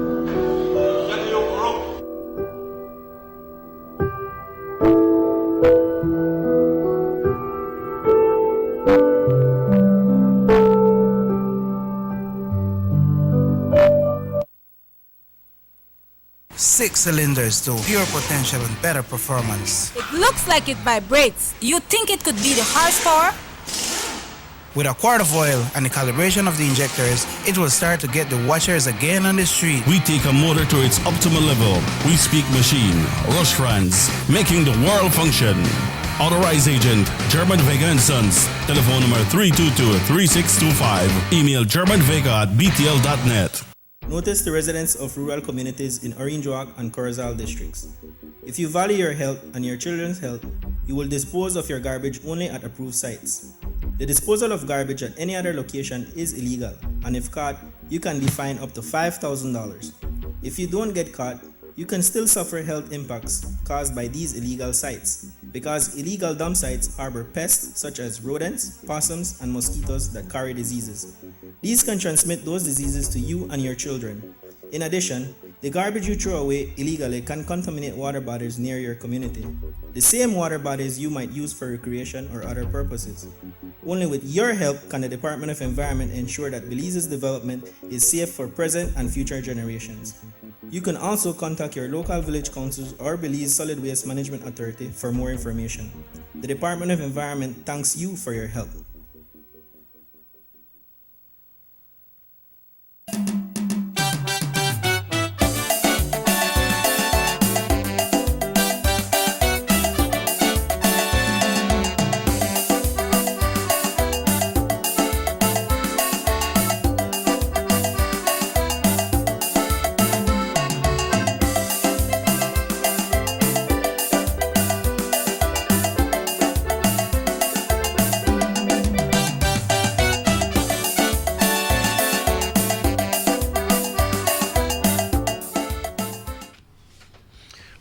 Speaker 5: Six cylinders to pure potential and better performance.
Speaker 18: It looks like it vibrates. You think it could be the horsepower?
Speaker 5: With a quart of oil and the calibration of the injectors, it will start to get the watchers again on the street.
Speaker 11: We take a motor to its optimal level. We speak machine. Rush France, making the world function. Authorized agent, German Vega and Sons. Telephone number 322-3625. Email germanvega@btl.net.
Speaker 12: Notice the residents of rural communities in Orange Walk and Corozal districts. If you value your health and your children's health, you will dispose of your garbage only at approved sites. The disposal of garbage at any other location is illegal, and if caught, you can be fined up to $5,000. If you don't get caught, you can still suffer health impacts caused by these illegal sites, because illegal dump sites harbor pests such as rodents, possums, and mosquitoes that carry diseases. These can transmit those diseases to you and your children. In addition, the garbage you throw away illegally can contaminate water bodies near your community, the same water bodies you might use for recreation or other purposes. Only with your help can the Department of Environment ensure that Belize's development is safe for present and future generations. You can also contact your local village councils or Belize Solid Waste Management Authority for more information. The Department of Environment thanks you for your help.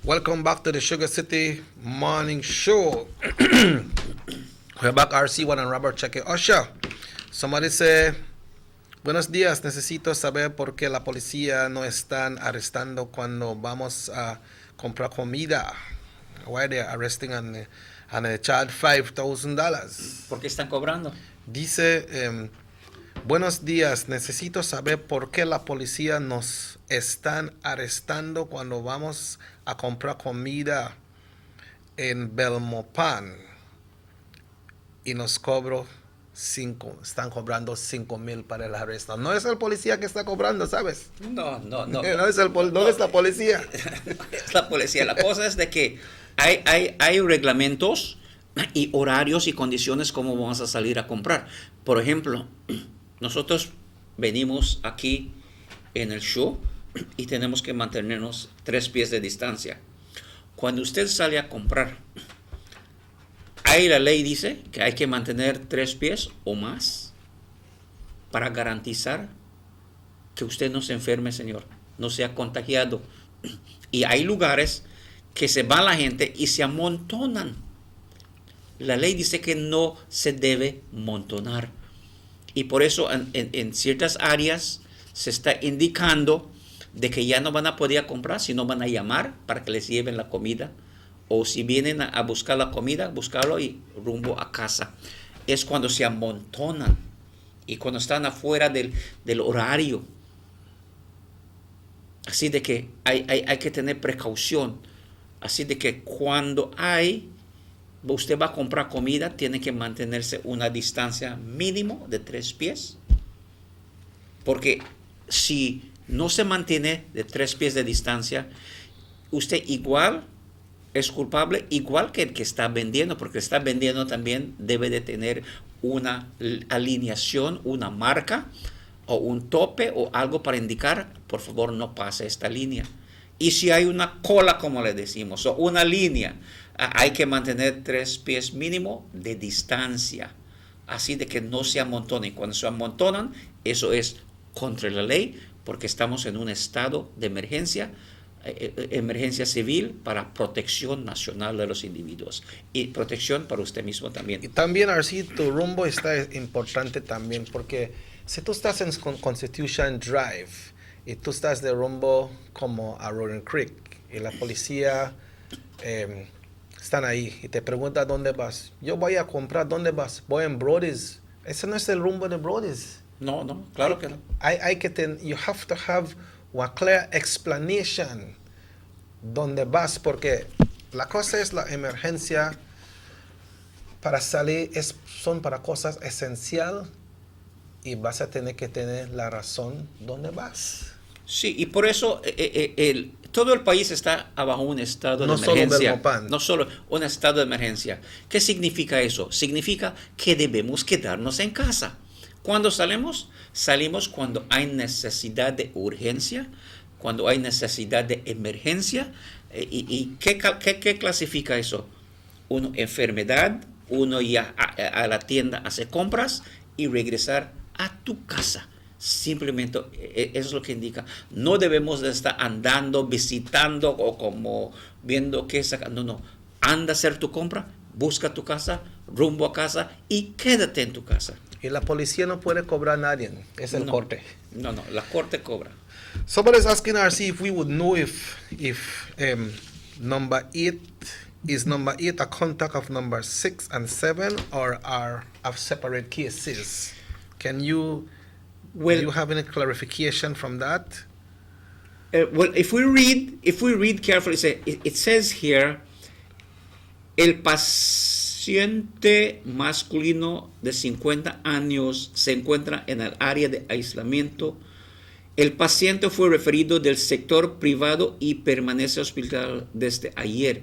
Speaker 2: Welcome back to the Sugar City Morning Show. We're back, RC1 and Robert Cheque Usher. Somebody say, buenos días, necesito saber por qué la policía no están arrestando cuando vamos a comprar comida. Why they're arresting and they charge $5,000.
Speaker 1: ¿Por qué están cobrando?
Speaker 2: Dice, buenos días, necesito saber por qué la policía nos están arrestando cuando vamos a comprar comida en Belmopan y nos están cobrando $5,000 para el arresto. No es el policía que está cobrando, ¿sabes?
Speaker 1: No.
Speaker 2: No es la policía.
Speaker 1: Es la policía. La cosa es de que hay reglamentos y horarios y condiciones como vamos a salir a comprar. Por ejemplo, nosotros venimos aquí en el show y tenemos que mantenernos 3 pies de distancia. Cuando usted sale a comprar, ahí la ley dice que hay que mantener 3 pies o más para garantizar que usted no se enferme, señor, no sea contagiado. Y hay lugares que se va la gente y se amontonan. La ley dice que no se debe amontonar. Y por eso en ciertas áreas se está indicando de que ya no van a poder comprar, sino van a llamar para que les lleven la comida. O si vienen a buscar la comida, buscarlo y rumbo a casa. Es cuando se amontonan y cuando están afuera del horario. Así de que hay que tener precaución. Así de que cuando usted va a comprar comida, tiene que mantenerse una distancia mínimo de 3 pies. Porque si no se mantiene de 3 pies de distancia, usted igual es culpable, igual que el que está vendiendo, porque el que está vendiendo también debe de tener una alineación, una marca o un tope o algo para indicar, por favor no pase esta línea. Y si hay una cola, como le decimos, o una línea, hay que mantener 3 pies mínimo de distancia, así de que no se amontonen. Cuando se amontonan, eso es contra la ley, porque estamos en un estado de emergencia civil para protección nacional de los individuos y protección para usted mismo también.
Speaker 2: Y también, Arci, tu rumbo está importante también, porque si tú estás en Constitution Drive y tú estás de rumbo como a Roaring Creek y la policía están ahí y te pregunta dónde vas, yo voy a comprar, ¿dónde vas? Voy en Brody's. Ese no es el rumbo de Brody's.
Speaker 1: No, claro que no.
Speaker 2: You have to have a clear explanation dónde vas, porque la cosa es la emergencia para salir, son para cosas esenciales y vas a tener que tener la razón dónde vas.
Speaker 1: Sí, y por eso todo el país está bajo un estado de emergencia. No solo un estado de emergencia. ¿Qué significa eso? Significa que debemos quedarnos en casa. ¿Cuándo salimos? Salimos cuando hay necesidad de urgencia, cuando hay necesidad de emergencia. ¿Y qué clasifica eso? Uno, enfermedad, uno ya a la tienda hace compras y regresar a tu casa. Simplemente eso es lo que indica. No debemos de estar andando, visitando o como viendo qué sacar. No. Anda a hacer tu compra, busca tu casa, rumbo a casa y quédate en tu casa.
Speaker 2: Y la policía no puede cobrar a nadie, es el corte.
Speaker 1: No, la corte cobra.
Speaker 2: Somebody's asking RC if we would know if number 8 is number 8 a contact of number 6 and 7 or are of separate cases. Can you do you have any clarification from that?
Speaker 1: Well, if we read carefully, it says here, el paciente masculino de 50 años se encuentra en el área de aislamiento. El paciente fue referido del sector privado y permanece hospitalizado desde ayer.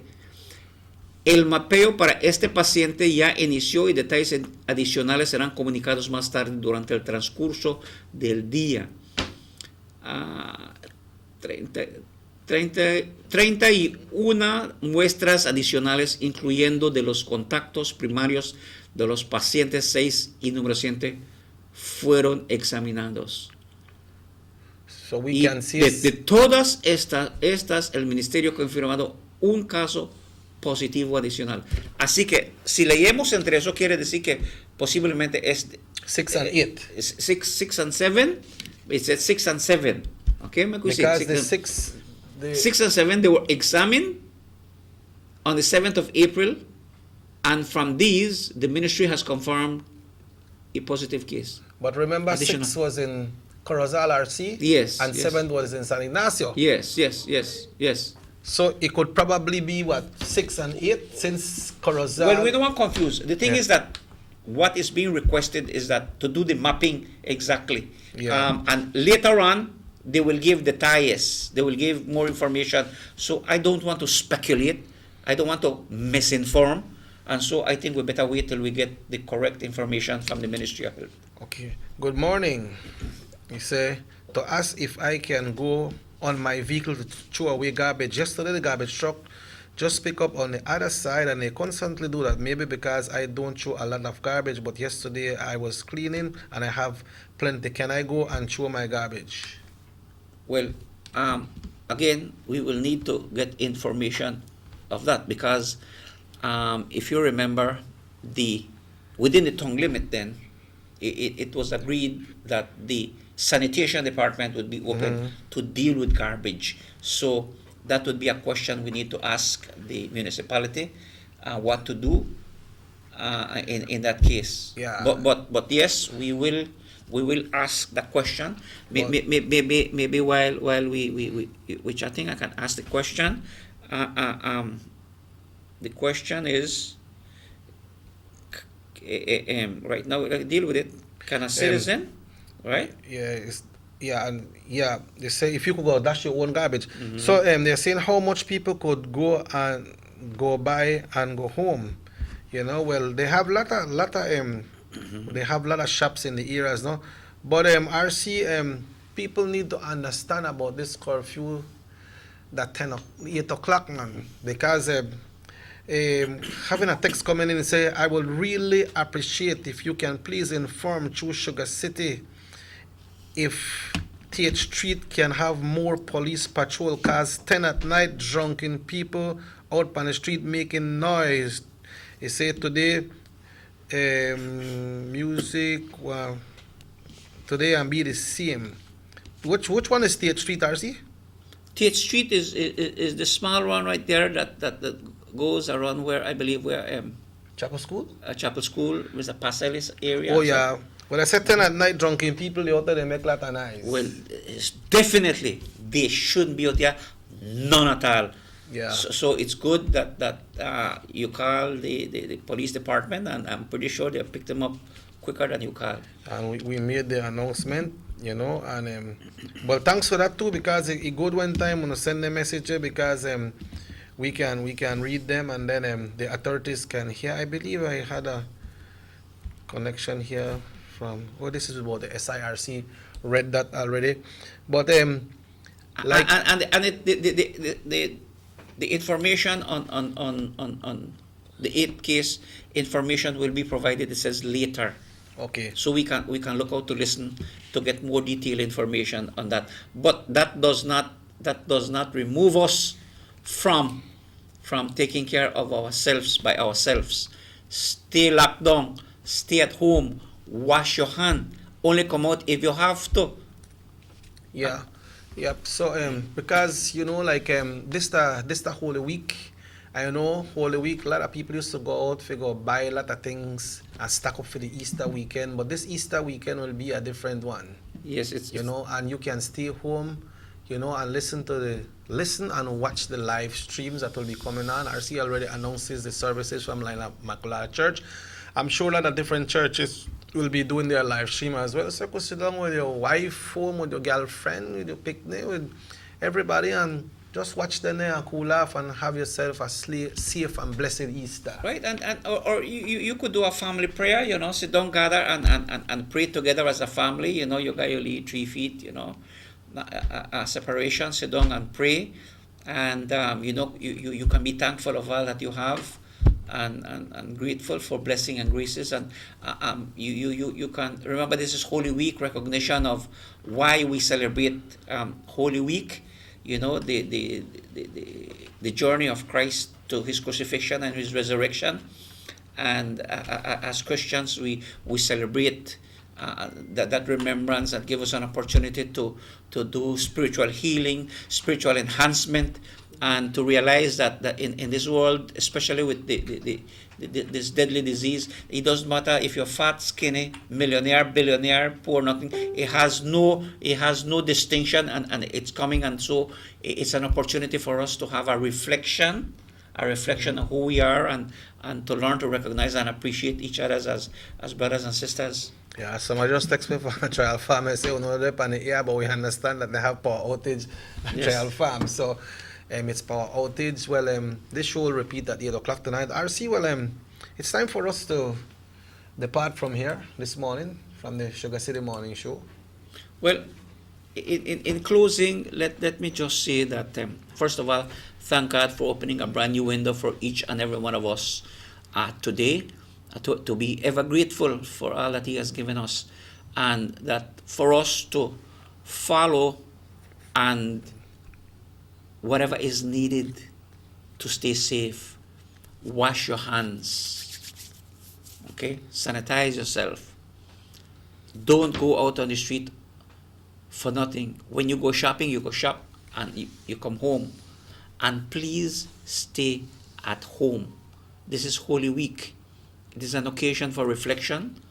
Speaker 1: El mapeo para este paciente ya inició y detalles adicionales serán comunicados más tarde durante el transcurso del día. 31 muestras adicionales, incluyendo de los contactos primarios de los pacientes 6 y número 7, fueron examinados.
Speaker 2: So we
Speaker 1: Y
Speaker 2: can see
Speaker 1: de todas estas, el ministerio ha confirmado un caso positivo adicional. Así que si leemos entre eso, quiere decir que posiblemente es
Speaker 2: 6 and 8.
Speaker 1: 6 and 7. It said 6 and 7. Okay,
Speaker 2: Because the
Speaker 1: 6 and 7, they were examined on the 7th of April, and from these, the ministry has confirmed a positive case.
Speaker 2: But remember,
Speaker 1: Additional.
Speaker 2: 6 was in Corozal RC.
Speaker 1: Yes,
Speaker 2: And
Speaker 1: yes.
Speaker 2: 7 was in San Ignacio.
Speaker 1: Yes.
Speaker 2: So it could probably be what, 6 and 8 since Corozal.
Speaker 1: Well, we don't want to confuse. The thing is that what is being requested is that to do the mapping exactly.
Speaker 2: Yeah.
Speaker 1: And later on, they will give detalles. They will give more information. So I don't want to speculate. I don't want to misinform. And so I think we better wait till we get the correct information from the Ministry of Health.
Speaker 2: Okay. Good morning. You say, to ask if I can go on my vehicle to throw away garbage. Yesterday, the garbage truck just pick up on the other side, and they constantly do that. Maybe because I don't throw a lot of garbage, but yesterday I was cleaning and I have plenty. Can I go and throw my garbage?
Speaker 1: Well, again, we will need to get information of that because if you remember, within the tongue limit then, it was agreed that the sanitation department would be open to deal with garbage. So that would be a question we need to ask the municipality what to do in that case.
Speaker 2: Yeah.
Speaker 1: But yes, we will ask that question. Maybe while we which I think I can ask the question. The question is right now we deal with it. Can a citizen, right?
Speaker 2: Yeah, they say if you could go dash your own garbage. So they're saying how much people could go and go by and go home. You know, well they have lot of they have lot of shops in the areas, no. But RC people need to understand about this curfew that 8 o'clock, man, because having a text coming in and say, I would really appreciate if you can please inform True Sugar City if TH Street can have more police patrol cars 10 at night, drunken people out on the street making noise. He said today, music, today and be the same. Which one is TH Street, RC?
Speaker 1: TH Street is the small one right there that goes around where I believe where
Speaker 2: Chapel School?
Speaker 1: Chapel School with the Passalis area.
Speaker 2: Oh yeah. When I said 10 at night, drunken people, they out there, they make a lot of noise.
Speaker 1: Well, definitely they shouldn't be out there, none at all.
Speaker 2: Yeah.
Speaker 1: So it's good that you call the police department, and I'm pretty sure they'll pick them up quicker than you call.
Speaker 2: And we made the announcement, you know, and well, thanks for that too, because it good one time when you send the message because we can read them, and then the authorities can hear. I believe I had a connection here from this is about the SIRC, read that already, but like the information on the 8th case information will be provided. It says later. Okay.
Speaker 1: So we can look out to listen to get more detailed information on that. But that does not remove us from taking care of ourselves by ourselves. Stay locked down. Stay at home. Wash your hand. Only come out if you have to.
Speaker 2: Yeah. Yep. So because you know, like this the Holy Week, I know Holy Week, a lot of people used to go out to go buy a lot of things and stack up for the Easter weekend. But this Easter weekend will be a different one.
Speaker 1: Yes, it's
Speaker 2: and you can stay home, you know, and listen and watch the live streams that will be coming on. RC already announces the services from Line Up Immaculata Church. I'm sure that the different churches will be doing their live stream as well. So you could sit down with your wife, home, with your girlfriend, with your picnic, with everybody, and just watch them there and cool off and have yourself a safe and blessed Easter.
Speaker 1: Right, or you could do a family prayer, you know, sit down, gather and pray together as a family, you know, you got your lead 3 feet, you know, a separation, sit down and pray, and you know, you can be thankful of all that you have, and grateful for blessing and graces, and you can remember this is Holy Week, recognition of why we celebrate Holy Week. You know, the journey of Christ to his crucifixion and his resurrection, and as Christians we celebrate that remembrance, and give us an opportunity to do spiritual healing, spiritual enhancement, and to realize that in this world, especially with this deadly disease, it doesn't matter if you're fat, skinny, millionaire, billionaire, poor, nothing. It has no distinction, and it's coming, and so it's an opportunity for us to have a reflection of who we are, and to learn to recognize and appreciate each other as brothers and sisters.
Speaker 2: Yeah, somebody just text me from Trial Farm and say, oh no, they're on the air, but we understand that they have power outage at Trial Farm. So it's power outage. Well, this show will repeat at 8 o'clock tonight. RC, well, it's time for us to depart from here this morning, from the Sugar City Morning Show.
Speaker 1: Well, in closing, let me just say that, first of all, thank God for opening a brand new window for each and every one of us today, to be ever grateful for all that he has given us, and that for us to follow and whatever is needed to stay safe. Wash your hands, okay? Sanitize yourself. Don't go out on the street for nothing. When you go shopping, you go shop, and you come home. And please stay at home. This is Holy Week. It is an occasion for reflection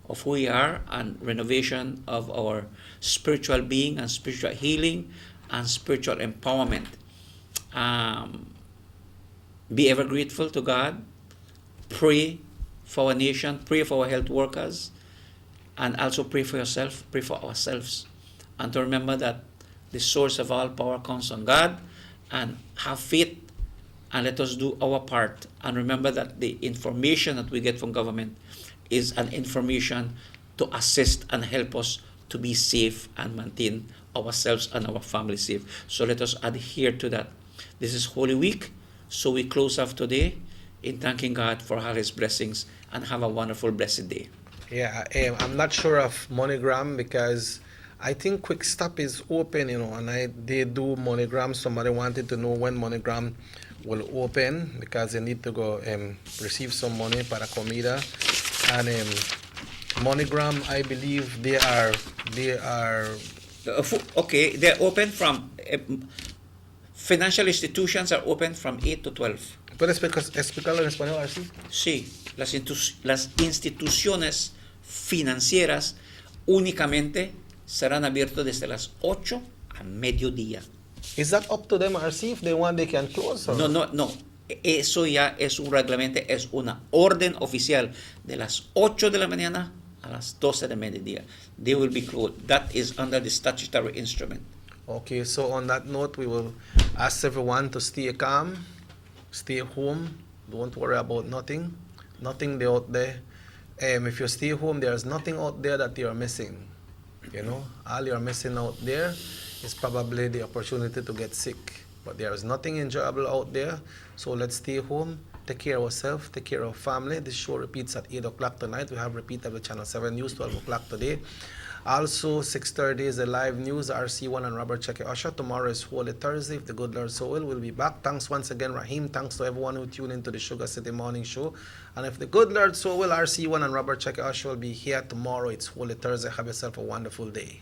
Speaker 1: of who we are, and renovation of our spiritual being, and spiritual healing, and spiritual empowerment. Be ever grateful to God. Pray for our nation. Pray for our health workers. And also pray for yourself. Pray for ourselves. And to remember that the source of all power comes from God. And have faith. And let us do our part. And remember that the information that we get from government is an information to assist and help us to be safe and maintain ourselves and our family safe. So let us adhere to that. This is Holy Week, so we close off today in thanking God for all his blessings, and have a wonderful, blessed day.
Speaker 2: Yeah, I'm not sure of MoneyGram, because I think Quick Stop is open, you know, and they do MoneyGram. Somebody wanted to know when MoneyGram will open, because they need to go receive some money para comida. And MoneyGram, I believe they are
Speaker 1: okay, they're open from financial institutions are open from 8 to 12.
Speaker 2: ¿Puedes explicarlo en español así?
Speaker 1: Sí, las instituciones financieras únicamente serán abiertas desde las 8 a mediodía.
Speaker 2: Is that up to them, RC? If they want, they can close? Or?
Speaker 1: No. Eso ya es un reglamento, es una orden oficial de las 8 de la mañana a las 12 de mediodía. They will be closed. That is under the statutory instrument.
Speaker 2: Okay, so on that note, we will ask everyone to stay calm, stay home, don't worry about nothing out there. If you stay home, there's nothing out there that you're missing. You know, all you're missing out there is probably the opportunity to get sick. But there is nothing enjoyable out there, so let's stay home, take care of ourselves, take care of our family. This show repeats at 8 o'clock tonight. We have repeat of the Channel 7 News, 12 o'clock today. Also, 6:30 is the live news, RC1 and Robert Cheque Usher. Tomorrow is Holy Thursday. If the good Lord so will, we'll be back. Thanks once again, Raheem. Thanks to everyone who tuned into the Sugar City Morning Show. And if the good Lord so will, RC1 and Robert Cheque Usher will be here tomorrow. It's Holy Thursday. Have yourself a wonderful day.